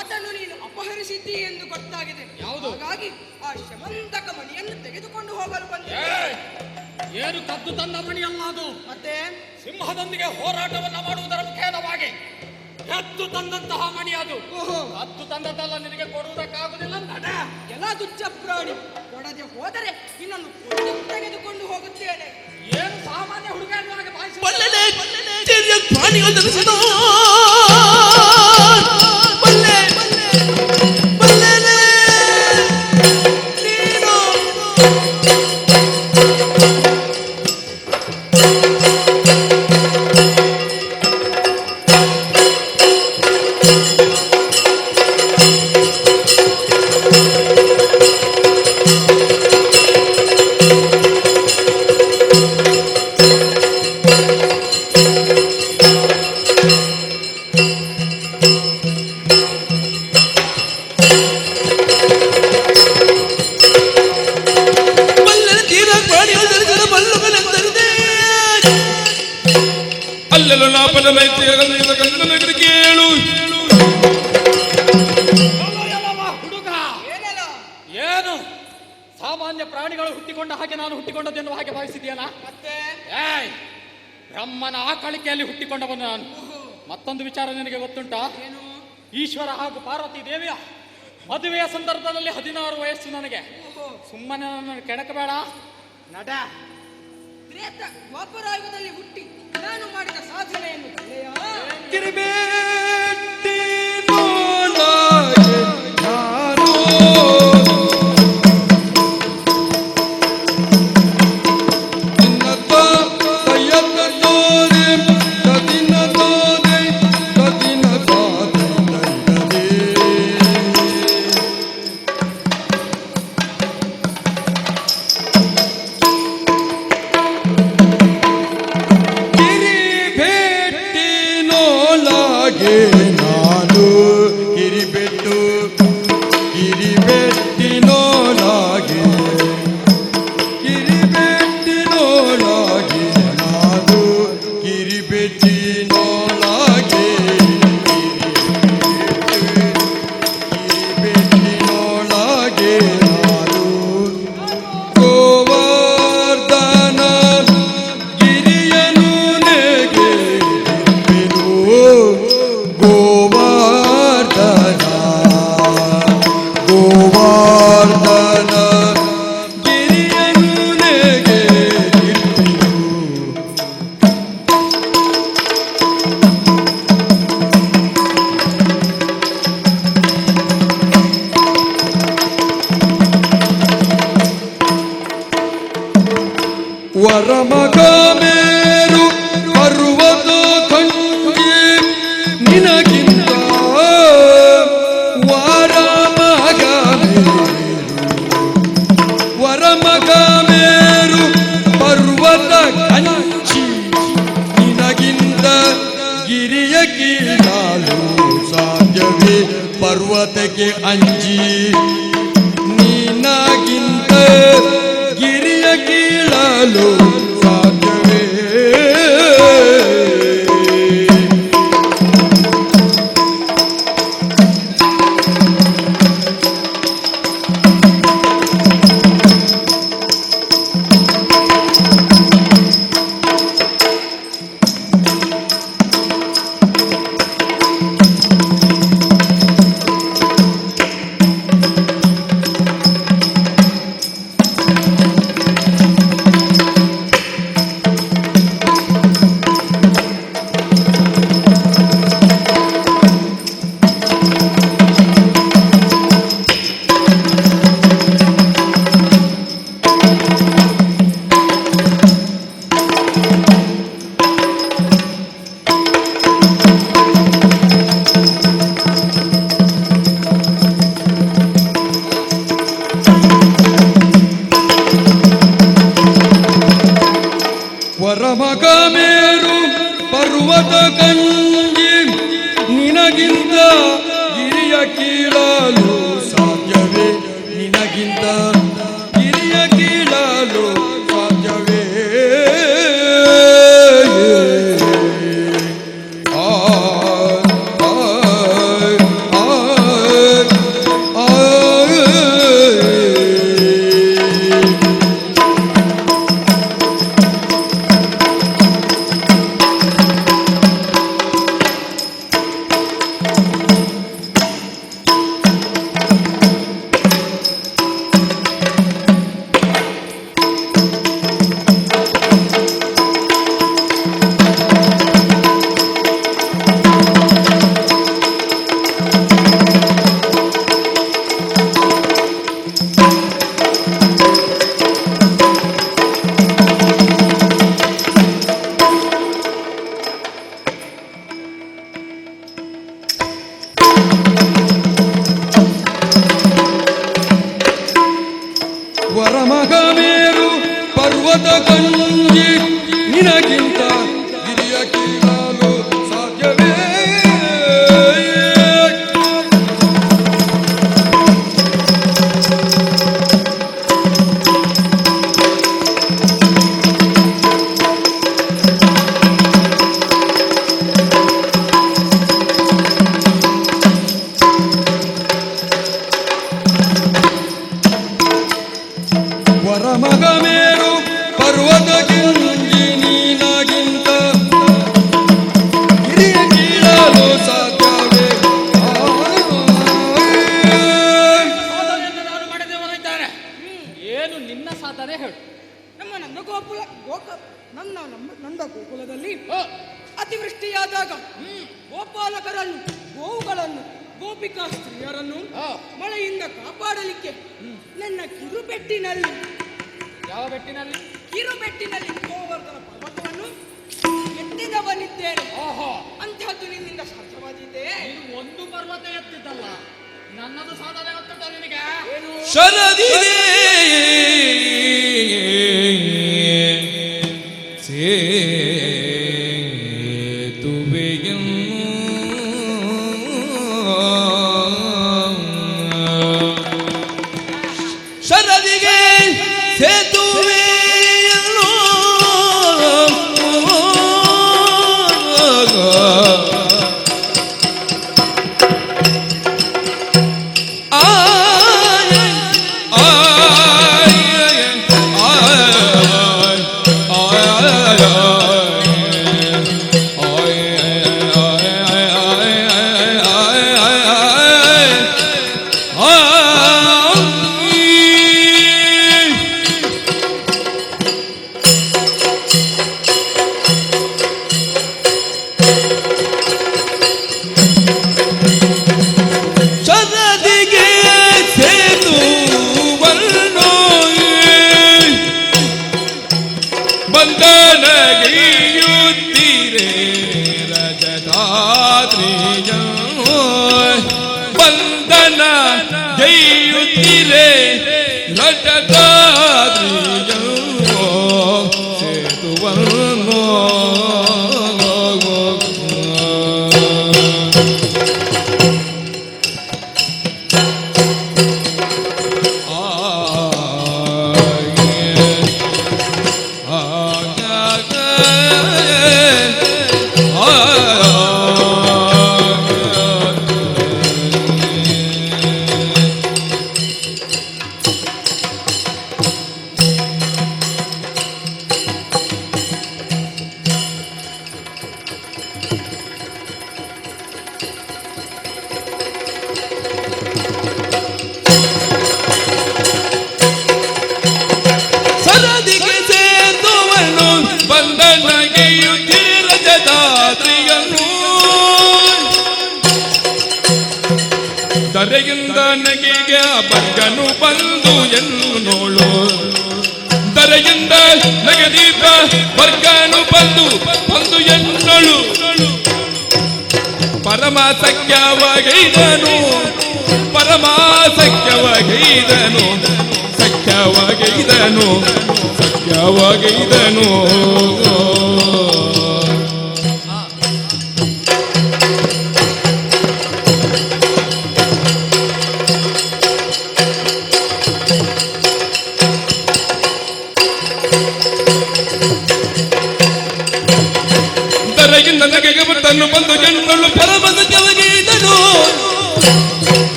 ಅದನ್ನು ನೀನು ಅಪಹರಿಸಿದ್ದೀ ಎಂದು ಗೊತ್ತಾಗಿದೆ. ಯಾವುದು? ಹಾಗಾಗಿ ಆ ಶಿವಂತಕ ಮಣಿಯನ್ನು ತೆಗೆದುಕೊಂಡು ಹೋಗಲು ಬಂದೆ. ಏಯ್, ಏನು ಕದ್ದು ತಂದ ಮಣಿಯಲ್ಲ ಅದು. ಮತ್ತೆ ಸಿಂಹದೊಂದಿಗೆ ಹೋರಾಟವನ್ನ ಮಾಡುವುದರ ಮುಖೇನವಾಗಿ ಎದ್ದು ತಂದಂತಹ ಮಣಿ ಅದು. ಓಹೋ, ಕದ್ದು ತಂದದ್ದಲ್ಲ, ನಿನಗೆ ಕೊಡುವುದಕ್ಕಾಗುದಿಲ್ಲ. ನಡೆ. ಎಲ್ಲ ತುಚ್ಛ ಪ್ರಾಣಿ. ಕೊಡದೆ ಹೋದರೆ ಇನ್ನೊಂದು ಕೊಂಡು ತೆಗೆದುಕೊಂಡು ಹೋಗುತ್ತೇನೆ. ಏನು ಸಾಮಾನ್ಯ ಹುಡುಗನ ಹಾಗೆ ಬಾಯಿಸಿ ಅಲ್ಲೆಲ್ಲ ನಾಪದ ಮೈತ್ರಿಯ ಕನ್ನಡ ಕೇಳು. ಹುಡುಗ ಏನೆಲ್ಲ ಏನು ಸಾಮಾನ್ಯ ಪ್ರಾಣಿಗಳು ಹುಟ್ಟಿಕೊಂಡ ಹಾಗೆ ನಾನು ಹುಟ್ಟಿಕೊಂಡದೆನ್ನುವ ಹಾಗೆ ಭಾವಿಸಿದ್ಯಲ್ಲ? ಮತ್ತೆ ಏಯ್, ಬ್ರಹ್ಮನ ಆಕಳಿಕೆಯಲ್ಲಿ ಹುಟ್ಟಿಕೊಂಡವನು ನಾನು. ಮತ್ತೊಂದು ವಿಚಾರ ನಿನಗೆ ಗೊತ್ತುಂಟಾ? ಏನು? ಈಶ್ವರ ಹಾಗೂ ಪಾರ್ವತಿ ದೇವಿಯ ಮದುವೆಯ ಸಂದರ್ಭದಲ್ಲಿ 16 ವಯಸ್ಸು ನನಗೆ. ಸುಮ್ಮನೆ ನನ್ನ ಕೆಣಕಬೇಡ, ನಡ. ತ್ರೇತ ದ್ವಾಪರಾಯುಗದಲ್ಲಿ ಹುಟ್ಟಿ ನಾನು ಮಾಡಿದ ಸಾಧನೆಯನ್ನು ತಿಳಿಯಾ? ಕಿರಿಬೇಟಿ ನೋಲಾಗೆ ಯಾರೋ ನಿನ್ನತ್ತ ಕೈಯತ್ತ ತೋರೆ ಕದಿನ ತೋರೆ ಕದಿನ ಸಾಧನೆ ಕಿರಿಬೇಟಿ ನೋಲಾಗೆ ನಾನು ಕಿರಿಬೆಟ್ಟು ಕಿರಿಬೆಟ್ಟಿ ನೋಲಾಗೆ ಕಿರಿಬೆಟ್ಟಿ ನೋಲಾಗೆ ನಾನು ಕಿರಿಬೆಟ್ಟಿ ನೋಲಾಗೆ ಕಿರಿಬೆಟ್ಟಿ ನೋಲಾಗೆ ನಾನು ಗೋವರ್ಧನ ಗಿರಿಯನು ನೆಗೆ ಗೋವರ್ಧನ ಗೋವರ್ಧನ ಗಿರಿಯನು ನೆಗೆ ವರಮಗ ಮೇರು ಪರ್ವತ ಕಂಜಿ ನಿನಗಿಂತ ವರಮಗ ಮೇರು ಪರ್ವತ ಕಂಚಿ ನಿನಗಿಂತ ಗಿರಿಯ ಕೀಳಲು ಸಾಧ್ಯವೇ? ಪರ್ವತಕ್ಕೆ ಅಂಜಿ ನಿನಗಿಂತ ಗಿರಿಯ ಕೀಳಲು ಕಂಜಿ ನಿನಗಿಂತ ಗಿರಿಯ ಕೀಳಲು ಸಾಧ್ಯವೇ ನಿನಗಿಂತ ಗಿರಿಯ ಕೀಳಲು ಸಾಧ್ಯವೇ ವರಮಗಮೇರು ಪರ್ವತ ಕಂಜಿ ನಿನಗಿಂತ ಗಿರಿಯ ಕೀಳಲು ಸಾಧ್ಯವೇ ವರಮಗಮೇರು ಪರ್ವತ ಕಂಜಿ ನಿನಗಿಂತ ಗಿರಿಯ ಕೀಳಲು ಸಾಧ್ಯವೇ ಸಾಧನೆಯನ್ನು ನಾನು ಮಾಡದೇವನಿದ್ದಾರೆ. ಏನು ನಿನ್ನ ಸಾಧನೆ ಹೇಳು. ನಮ್ಮ ನಂದ ಗೋಕುಲದಲ್ಲಿ ಅತಿವೃಷ್ಟಿಯಾದಾಗ ಗೋಪಾಲಕರನ್ನು ಗೋವುಗಳನ್ನು ಗೋಪಿಕಾ ಸ್ತ್ರೀಯರನ್ನು ಮಳೆಯಿಂದ ಕಾಪಾಡಲಿಕ್ಕೆ ನನ್ನ ಕಿರುಬೆಟ್ಟಿನಲ್ಲಿ ಯಾವ ಬೆಟ್ಟಿನಲ್ಲಿ? ಕಿರುಬೆಟ್ಟಿನಲ್ಲಿ ಗೋವರ್ಧನ ಪರ್ವತವನ್ನು ಎತ್ತಿದವನಿದ್ದೇನೆ. ಓಹೋ, ಅಂತಹದ್ದು ನಿನ್ನಿಂದ ಸಾಧ್ಯವಾದಿದೆ? ನೀನು ಒಂದು ಪರ್ವತ ಎತ್ತಿದ್ದಲ್ಲ, ನನ್ನದು ಸಾಧನೆ ಗೊತ್ತುಂಟ ನಿನಗೆ? ಶರದಿಗೆ ಶರದಿಗೆ ಸೇತುವೆಯನ್ನು ಬಂಧನಗಿಯುತ್ತೀರೆ ರಜತಾದ್ರಿಯ ಬಂಧನ ಗೈಯುತ್ತೀರೆ ರಜತಾದ್ರಿಯ ಸೇತುವನ್ನು ದರೆಯಿಂದ ನಗೆಗೆ ಬರ್ಗನು ಬಂದು ಎನ್ನೋಳು ದರೆಯಿಂದ ನಗದೀಪ ಬರ್ಗನು ಬಂದು ಎನ್ನೋಳು ಪರಮಾಸಖ್ಯವಾಗೈದನು ಪರಮಾಸಖ್ಯವಾಗೈದನು ಸಖ್ಯವಾಗೈದನು ಸಖ್ಯವಾಗೈದನು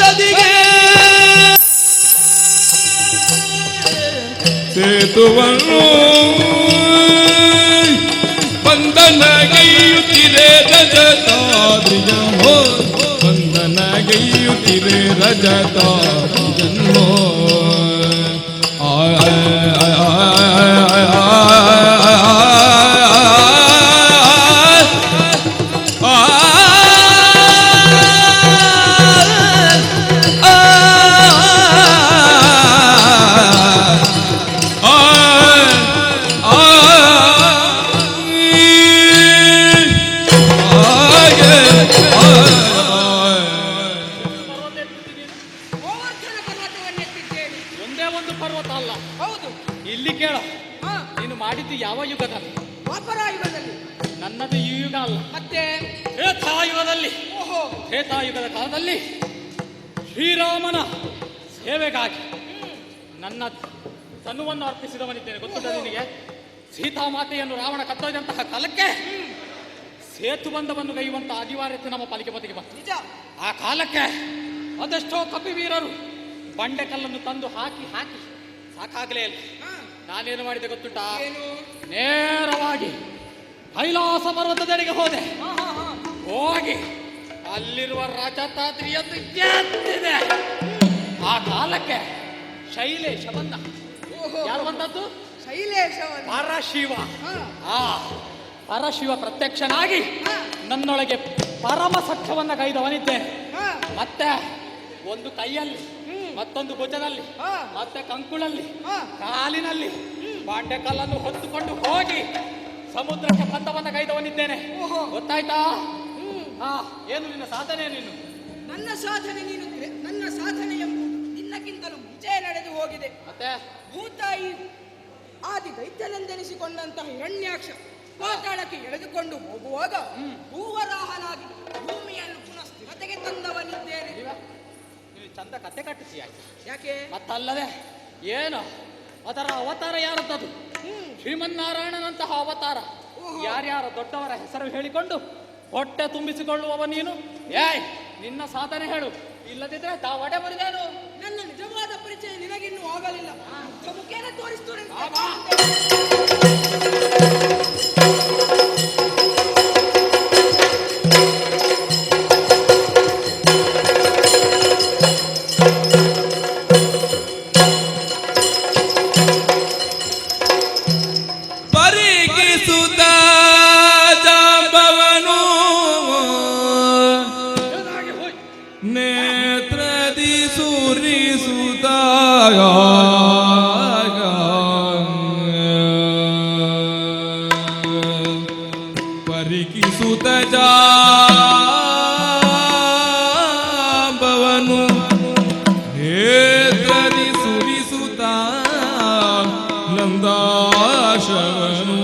ದರದಿಗೆ ಸೇತುವನ್ನು ಬಂಧನಗೈಯುತ್ತಿದೆ ರಜತಾದ್ರಿಯೋ ಬಂಧನಗೈಯುತ್ತಿದೆ ರಜತಾದ್ರಿಯೋ ಗೋವರ್ಧನ ಪರ್ವತವನ್ನೆತ್ತಿದ್ದೇನೆ. ಒಂದೇ ಒಂದು ಪರ್ವತ ಅಲ್ಲ. ಹೌದು. ಇಲ್ಲಿ ಕೇಳ, ಹಾ, ನೀನು ಮಾಡಿದ್ದು ಯಾವ ಯುಗದಲ್ಲಿ? ದ್ವಾಪರಾಯುಗದಲ್ಲಿ. ನನ್ನದು ಈ ಯುಗ ಅಲ್ಲ, ಮತ್ತೆ ತ್ರೇತಾಯುಗದಲ್ಲಿ. ಓಹೋ, ತ್ರೇತಾಯುಗದ ಕಾಲದಲ್ಲಿ ಶ್ರೀರಾಮನ ಸೇವೆಗಾಗಿ ನನ್ನ ತನುವನ್ನು ಅರ್ಪಿಸಿದವನಿದ್ದೇನೆ. ಗೊತ್ತುಂಟ ನಿನಗೆ? ಸೀತಾಮಾತೆಯನ್ನು ರಾವಣ ಕತ್ತೊಯ್ದಂತಹ ಕಾಲಕ್ಕೆ ಸೇತುಬಂಧವನ್ನು ಗೈಯುವಂತಹ ಅನಿವಾರ್ಯತೆ ನಮ್ಮ ಪಾಲಿಕೆ ಬದಿಗೆ ಬಂತು. ನಿಜ. ಆ ಕಾಲಕ್ಕೆ ಅದೆಷ್ಟೋ ಕಪಿವೀರರು ಬಂಡೆಕಲ್ಲನ್ನು ತಂದು ಹಾಕಿ ಹಾಕಿ ಸಾಕಾಗಲೇ ಇಲ್ಲ. ಹಾ, ನಾನೇನು ಮಾಡಿದೆ ಗೊತ್ತುಂಟ? ಏನು? ನೇರವಾಗಿ ಕೈಲಾಸ ಪರ್ವತದೆಡೆಗೆ ಹೋದೆ. ಹಾ, ಹಾ, ಹಾ. ಹೋಗಿ ಅಲ್ಲಿರುವ ರಜತಾದ್ರಿಯನ್ನು ಎತ್ತಿದೆ. ಆ ಕಾಲಕ್ಕೆ ಶೈಲೇಶ ಬಂದ. ಓಹೋ, ಯಾರು ಬಂದದ್ದು? ಶೈಲೇಶವನ್ನ. ಪರಶಿವ. ಹಾ, ಆ ಪರಶಿವ ಪ್ರತ್ಯಕ್ಷನಾಗಿ ಹಾ, ನನ್ನೊಳಗೆ ಪರಮ ಸಖ್ಯವನ್ನ ಗೈದವನಿದ್ದೇನೆ. ಹಾ, ಮತ್ತೆ ಒಂದು ಕೈಯಲ್ಲಿ, ಮತ್ತೊಂದು ಭುಜದಲ್ಲಿ, ಹಾ, ಮತ್ತೆ ಕಂಕುಳಲ್ಲಿ, ಹಾ. ಕಾಲಿನಲ್ಲಿ ಬಾಂಡೆಕಲ್ಲನ್ನು ಹೊತ್ತುಕೊಂಡು ಹೋಗಿ ಸಮುದ್ರಕ್ಕೆ ಬಂಧವನ್ನ ಗೈದವನಿದ್ದೇನೆ. ಓಹೋ. ಗೊತ್ತಾಯ್ತಾ? ಏನು ನಿನ್ನ ಸಾಧನೆ? ನೀನು ನನ್ನ ಸಾಧನೆ ನನ್ನ ಸಾಧನೆ ಎಂಬುದು ನಿನ್ನಕ್ಕಿಂತಲೂ ಮುಂಚೆ ನಡೆದು ಹೋಗಿದೆ. ಮತ್ತೆ ಭೂತಾಯಿ ಆದಿ ದೈತ್ಯನೆಂದೆನಿಸಿಕೊಂಡಂತಹ ಹಿರಣ್ಯಾಕ್ಷ ಪಾತಾಳಕ್ಕೆ ಎಳೆದುಕೊಂಡು ಹೋಗುವಾಗ ಭೂವರಾಹನಾಗಿ ಭೂಮಿಯನ್ನು ಪುನಃ ಸ್ಥಿರತೆಗೆ ತಂದವನಿದ್ದೇನೆ. ನೀನು ಚಂದ ಕತೆ ಕಟ್ಟಿಸಿ ಆಯ್ತು. ಯಾಕೆ? ಮತ್ತಲ್ಲದೆ ಏನು ಅದರ ಅವತಾರ ಯಾರದ್ದದು? ಶ್ರೀಮನ್ನಾರಾಯಣನಂತಹ ಅವತಾರ. ಯಾರ್ಯಾರ ದೊಡ್ಡವರ ಹೆಸರು ಹೇಳಿಕೊಂಡು ಹೊಟ್ಟೆ ತುಂಬಿಸಿಕೊಳ್ಳುವವ ನೀನು. ನಿನ್ನ ಸಾಧನೆ ಹೇಳು, ಇಲ್ಲದಿದ್ರೆ ತಾವಡೆ ಬರಿದೇನು? ನನ್ನ ನಿಜವಾದ ಪರಿಚಯ ನಿನಗಿನ್ನೂ ಆಗಲಿಲ್ಲ. ಮುಖೇನ ತೋರಿಸ್ತೇನೆ. ಪರಿಗಿಸುತ್ತ ಜಾಂಬವನು ನೇತ್ರದಿ ಸುರಿಸುತ್ತ ಪರಿಗಿಸುತ್ತ ಜಾಂಬವನು ನೇತ್ರದಿ ಸುರಿಸುತ್ತ ನಂದಾಶವನು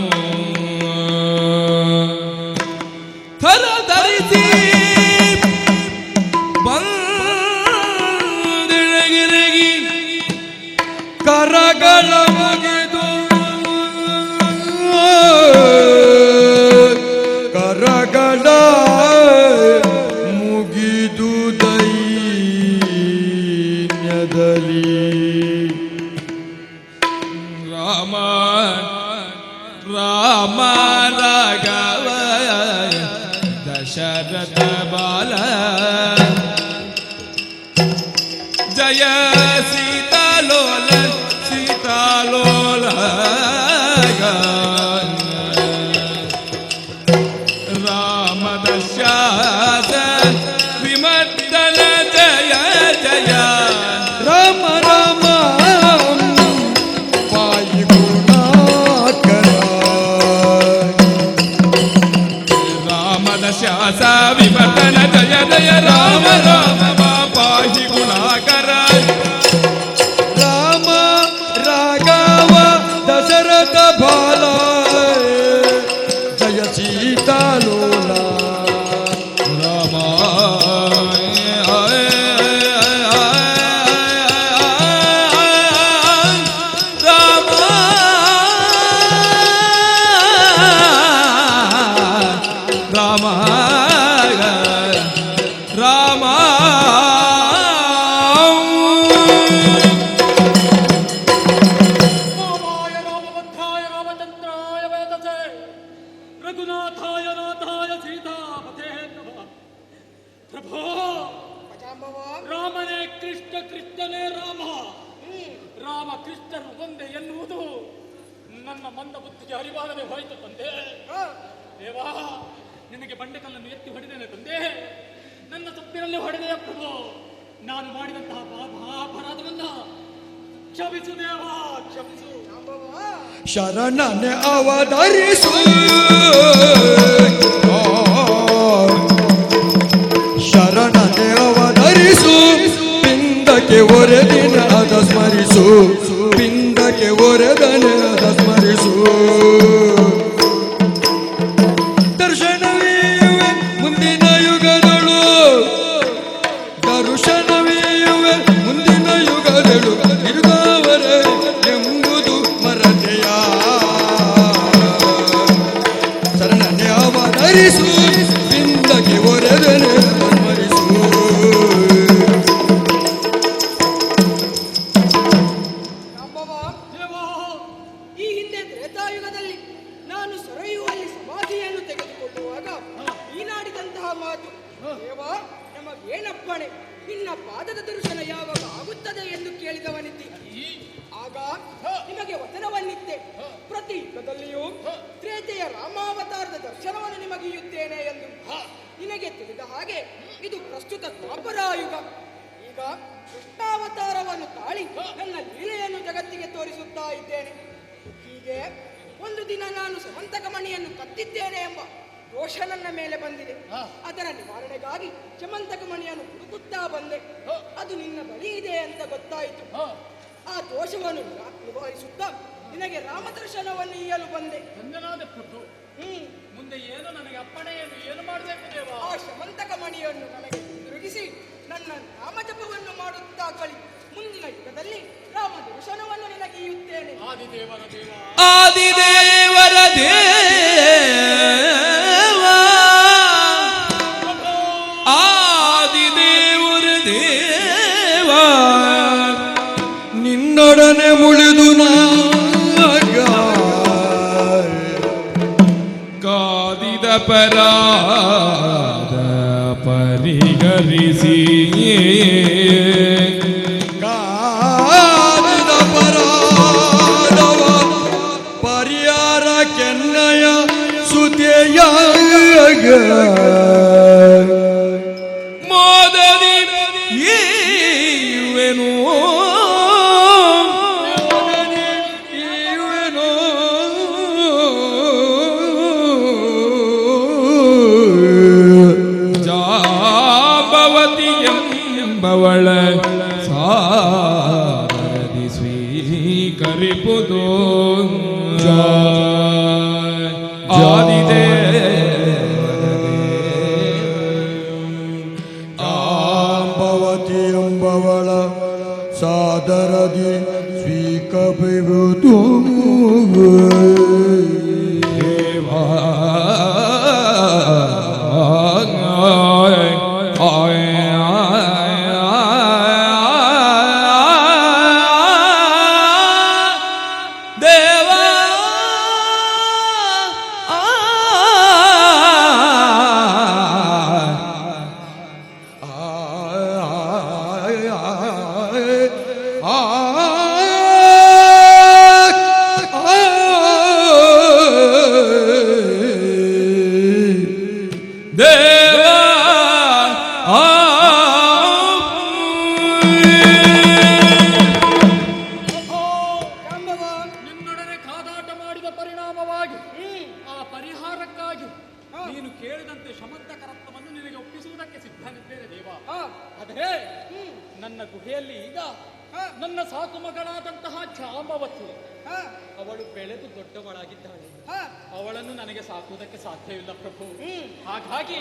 ಥರ ಧರಿಸಿ ಬಂದಿಳಗಿರಗಿ ಕರಗಳ ಮುಗಿದು ಕರಗಳ ಮುಗಿದು ದೈನ್ಯದಲ್ಲಿ ರಾಮ ರಾಮ ರಾಘವ ದಶರಥ ಬಾಲ ಜಯ ಸೀತಾಲೋಲ ಸೀತಾಲೋಲ ರಾಮ ದಶಾಸ ವಿಮರ್ದನ ಜಯ ಜಯ ರಾಮ ರಾಮ ಪಾಯಿ ಗುಣಾಕರ ರಾಮದ ಶಾಸ ವಿಮರ್ದನ ಜಯ ಜಯ ರಾಮ ರಾಮ ಪಾಹಿ ಗುಣಾಕರ ರಾಮ ರಾಮನೇ ಕೃಷ್ಣ, ಕೃಷ್ಣನೇ ರಾಮ. ರಾಮ ಕೃಷ್ಣರು ಒಂದೇ ಎನ್ನುವುದು ನನ್ನ ಮಂದ ಬುದ್ಧಿಗೆ ಅರಿವಾಗದೆ ಹೋಯಿತು ತಂದೆ. ದೇವಾ, ನಿನಗೆ ಬಂಡೆಕಲ್ಲನ್ನು ಎತ್ತಿ ಹೊಡೆದೇನೆ ತಂದೆ. ನನ್ನ ತಪ್ಪಿನಲ್ಲಿ ಹೊಡೆದೆಯ ಪ್ರಭು. ನಾನು ಮಾಡಿದಂತಹ ಅಪರಾಧವನ್ನ ಕ್ಷಮಿಸು ದೇವಾ, ಕ್ಷಮಿಸು. ಶರಣನೆ ಅವತರಿಸು, ಶರಣನೆ ಅವತರಿಸು, ಪಿಂಡಕ್ಕೆ ಒರೆದಿನ ಅದ ಸ್ಮರಿಸು, ಪಿಂಡಕ್ಕೆ ಒರೆದನೆ ಅದ ಸ್ಮರಿಸು. ದರ್ಶನವೀಯುವೆ ಮುಂದಿನ ಯುಗದಳು, ದರ್ಶನವೀಯುವೆ ಮುಂದಿನ ಯುಗದಳು, ಇರುವವರೇ ಎಂಬುದು ಮರತೆಯ. ಶರಣನೆ ಅವತರಿಸು, ಪಿಂಡಕ್ಕೆ ಒರೆದನೆ ಸ್ಮರಿಸು. ಈ ಹಿಂದೆ ತ್ರೇತಾಯುಗದಲ್ಲಿ ನಾನು ಸೊರೆಯುವಲ್ಲಿ ಸಮಾಧಿಯನ್ನು ತೆಗೆದುಕೊಳ್ಳುವಾಗ ಈನಾಡಿದಂತಹ ಮಾತು, ದೇವ ನಮಗೇನಪ್ಪಣೆ, ನಿನ್ನ ಪಾದದ ದರ್ಶನ ಯಾವಾಗ ಆಗುತ್ತದೆ ಎಂದು ಕೇಳಿದವನಿದ್ದಿ. ಆಗ ನಿಮಗೆ ವಚನವನ್ನಿತ್ತೆ, ಪ್ರತಿ ಯುಗದಲ್ಲಿಯೂ ತ್ರೇತೆಯ ರಾಮಾವತಾರದ ದರ್ಶನವನ್ನು ನಿಮಗೀಯುತ್ತೇನೆ ಎಂದು. ನಿನಗೆ ತಿಳಿದ ಹಾಗೆ ಇದು ಪ್ರಸ್ತುತ ದ್ವಾಪರಾಯುಗ. ಈಗ ಕೃಷ್ಣಾವತಾರವನ್ನು ತಾಳಿ ನನ್ನ ಲೀಲೆಯನ್ನು ಜಗತ್ತಿಗೆ ತೋರಿಸುತ್ತಾ ಇದ್ದೇನೆ. ಹೀಗೆ ಒಂದು ದಿನ ನಾನು ಸಮಂತಕಮಣಿಯನ್ನು ಕತ್ತಿದ್ದೇನೆ ಎಂಬ ದೋಷ ನನ್ನ ಮೇಲೆ ಬಂದಿದೆ. ಅದರ ನಿವಾರಣೆಗಾಗಿ ಸಮಂತಕಮಣಿಯನ್ನು ಹುಡುಕುತ್ತಾ ಬಂದೆ. ಅದು ನಿನ್ನ ಬಳಿ ಇದೆ ಅಂತ ಗೊತ್ತಾಯಿತು. ಆ ದೋಷವನ್ನು ನಿವಾರಿಸುತ್ತಾ ನಿನಗೆ ರಾಮದರ್ಶನವನ್ನು ಇಯಲು ಬಂದೆ. ಧನ್ಯನಾದ ಪ್ರಭು. ಮುಂದೆ ಏನು ನನಗೆ ಅಪ್ಪಣೆಯನ್ನು ಏನು ಮಾಡಬೇಕು ದೇವ? ಆ ಸಮಂತಕಮಣಿಯನ್ನು ನನಗೆ ತಿರುಗಿಸಿ ನನ್ನ ನಾಮಜಪವನ್ನು ಮಾಡುತ್ತಾ ಕಳಿ. ಮುಂದಿನ ಯುಗದಲ್ಲಿ ರಾಮ ದರ್ಶನವನ್ನು ನಿನಗೆ ಇಯುತ್ತೇನೆ. ಆದಿದೇವರ ದೇವ, ಆದಿದೇವರ ದೇವ, ಆದಿದೇವರ ದೇವ, ನಿನ್ನೊಡನೆ ಮುಳಿದು ನಾಗ ಕಾದಿದ ಪರಾದ ಪರಿಹರಿಸಿ, ಕಾದ ಪರಾದವ ಪರಿಹಾರ ಕೆನ್ನಯ ಸುತೆಯ ಮೋದದಿ ಈಯುವೆನು, ಈಯುವೆನೋ ಜಾಂಬವತಿ ಎಂಬವಳ ಸಾರದಿ ಸ್ವೀಕರಿಪುದು ಆಂಬವತಿ ಎಂಬವಳ ಸಾದರದಿ ಸ್ವೀಕರಿಪುದು ದೇವಾ. ದೇವಾ, ದೇವಾ, ಜಾಂಬವ, ನಿನ್ನೊಡನೆ ಕಾದಾಟ ಮಾಡಿದ ಪರಿಣಾಮವಾಗಿ ಆ ಪರಿಹಾರಕ್ಕಾಗಿ ನೀನು ಕೇಳಿದಂತೆ ಶಮಂತಕ ರತ್ನವನ್ನು ನಿನಗೆ ಒಪ್ಪಿಸುವುದಕ್ಕೆ ಸಿದ್ಧನಿದ್ದೇನೆ ದೇವ. ಆದರೆ ನನ್ನ ಗುಹೆಯಲ್ಲಿ ಈಗ ನನ್ನ ಸಾಕು ಮಗಳಾದಂತಹ ಜಾಂಬವತಿ ಅವಳು ಬೆಳೆದು ದೊಡ್ಡವಳಾಗಿದ್ದಾಳೆ. ಅವಳನ್ನು ನನಗೆ ಸಾಕುವುದಕ್ಕೆ ಸಾಧ್ಯವಿಲ್ಲ ಪ್ರಭು. ಹಾಗಾಗಿ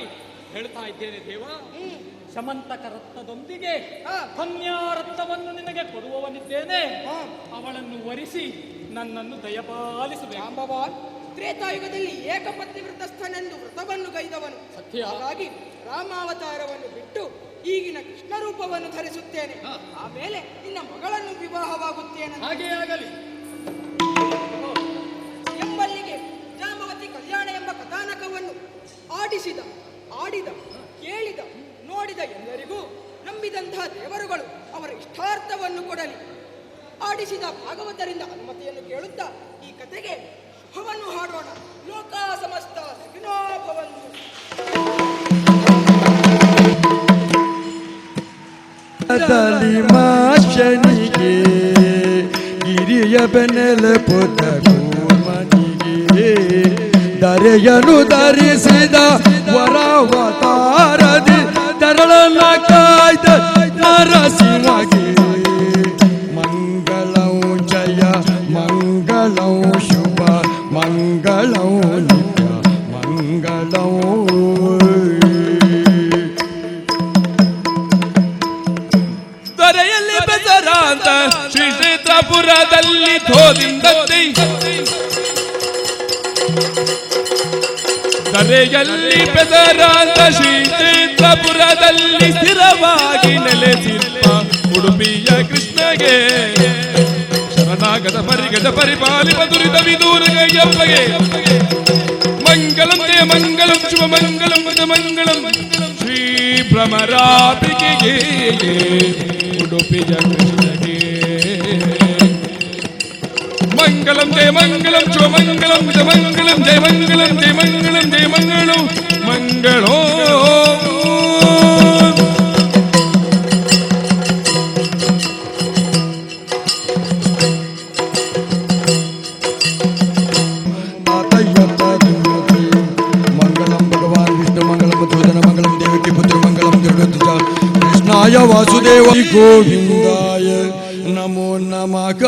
ಹೇಳ್ತಾ ಇದ್ದೇನೆ ದೇವ, ಶಮಂತಕ ರತ್ನದೊಂದಿಗೆ ಕನ್ಯಾರತ್ನವನ್ನು ನಿನಗೆ ಕೊಡುವವನಿದ್ದೇನೆ. ಅವಳನ್ನು ವರಿಸಿ ನನ್ನನ್ನು ದಯಪಾಲಿಸಬೇಕು. ಜಾಂಬವ ತ್ರೇತಾಯುಗದಲ್ಲಿ ಏಕಪತ್ನಿ ವ್ರತಸ್ಥನೆಂದು ವ್ರತವನ್ನು ಗೈದವನು. ಸತ್ಯ. ಹಾಗಾಗಿ ರಾಮಾವತಾರವನ್ನು ಬಿಟ್ಟು ಈಗಿನ ಕೃಷ್ಣ ರೂಪವನ್ನು ಧರಿಸುತ್ತೇನೆ. ಆಮೇಲೆ ನಿನ್ನ ಮಗಳನ್ನು ವಿವಾಹವಾಗುತ್ತೇನೆ. ಹಾಗೇ ಆಗಲಿ. ಎಂಬಲ್ಲಿಗೆ ಜಾಂಬವತಿ ಕಲ್ಯಾಣ ಎಂಬ ಕಥಾನಕವನ್ನು ಆಡಿಸಿದ, ಆಡಿದ, ಕೇಳಿದ, ನೋಡಿದ ಎಲ್ಲರಿಗೂ ನಂಬಿದಂತಹ ದೇವರುಗಳು ಅವರ ಇಷ್ಟಾರ್ಥವನ್ನು ಕೊಡಲಿ. ಆಡಿಸಿದ ಭಾಗವತರಿಂದ ಅನುಮತಿಯನ್ನು ಕೇಳುತ್ತಾ ಈ ಕಥೆಗೆ ಶುಭವನ್ನು ಹಾಡೋಣ. ಲೋಕ ಸಮಸ್ತ ಸುಖಿನೋ ಭವಂತು. ಮಾಶನಿಗೆ ಗಿರಿಯ ಬೆನ್ನಲೆ ಪುತ ಕೂರ್ಮನಿಗೆ ದರೆಯನು ಧರಿಸಿದ ವರಾವತಾರದಿ ತರಳನ ಕಾಯ್ದ ನರಸಿಂಹಗೆ ಮಂಗಳಂ ಜಯ ಮಂಗಳಂ ಶುಭ ಮಂಗಳಂ ನಿತ್ಯ ಮಂಗಳಂ. ದೊರೆಯಲ್ಲಿ ಬೆಸರಾಂತ ಶ್ರೀ ಕ್ಷೇತ್ರಪುರದಲ್ಲಿ ಧೋದಿಂದತ್ತಿ ದರೆಯಲ್ಲಿ ಬೆಸರಾಂತ ಶ್ರೀ ಕ್ಷೇತ್ರಪುರದಲ್ಲಿ ಸ್ಥಿರವಾಗಿ ನೆಲೆಸಿರುವ ಉಡುಪಿಯ ಕೃಷ್ಣಗೆ ಶರಣಾಗತ ಪರಿಗತ ಪರಿಪಾಲಿಪ ದುರಿತ ವಿದೂರಗಯ್ಯಪ್ಪಗೆ ಮಂಗಳಂ ಜಯ ಮಂಗಳಂ ಶುಭ ಮಂಗಳಂ ಮಂಗಳಂ ಶ್ರೀ ಭ್ರಮರಾಂಬಿಕೆಗೆ ಉಡುಪಿಯ ಕೃಷ್ಣಗೆ ಮಂಗಳಂ ಜಯ ಮಂಗಳಂ ಶುಭ ಮಂಗಳಂ ಜಯ ಮಂಗಳಂ ಜಯ ಮಂಗಳಂ ಜಯ ಮಂಗಳಂ ಜಯ ಮಂಗಳಂ ಮಂಗಳೋ. ಮಂಗಳಂ ಭಗವಾನ್ ವಿಷ್ಣು ಮಂಗಳಂ ಮಧುಸೂದನ ಮಂಗಳಂ ದೇವಕಿ ಪುತ್ರ ಮಂಗಳಂ ದುರ್ಗಧ್ವಜ ಕೃಷ್ಣಾಯ ವಾಸುದೇವ ಗೋವಿಂದಾಯ ನಮೋ ನಮಃ.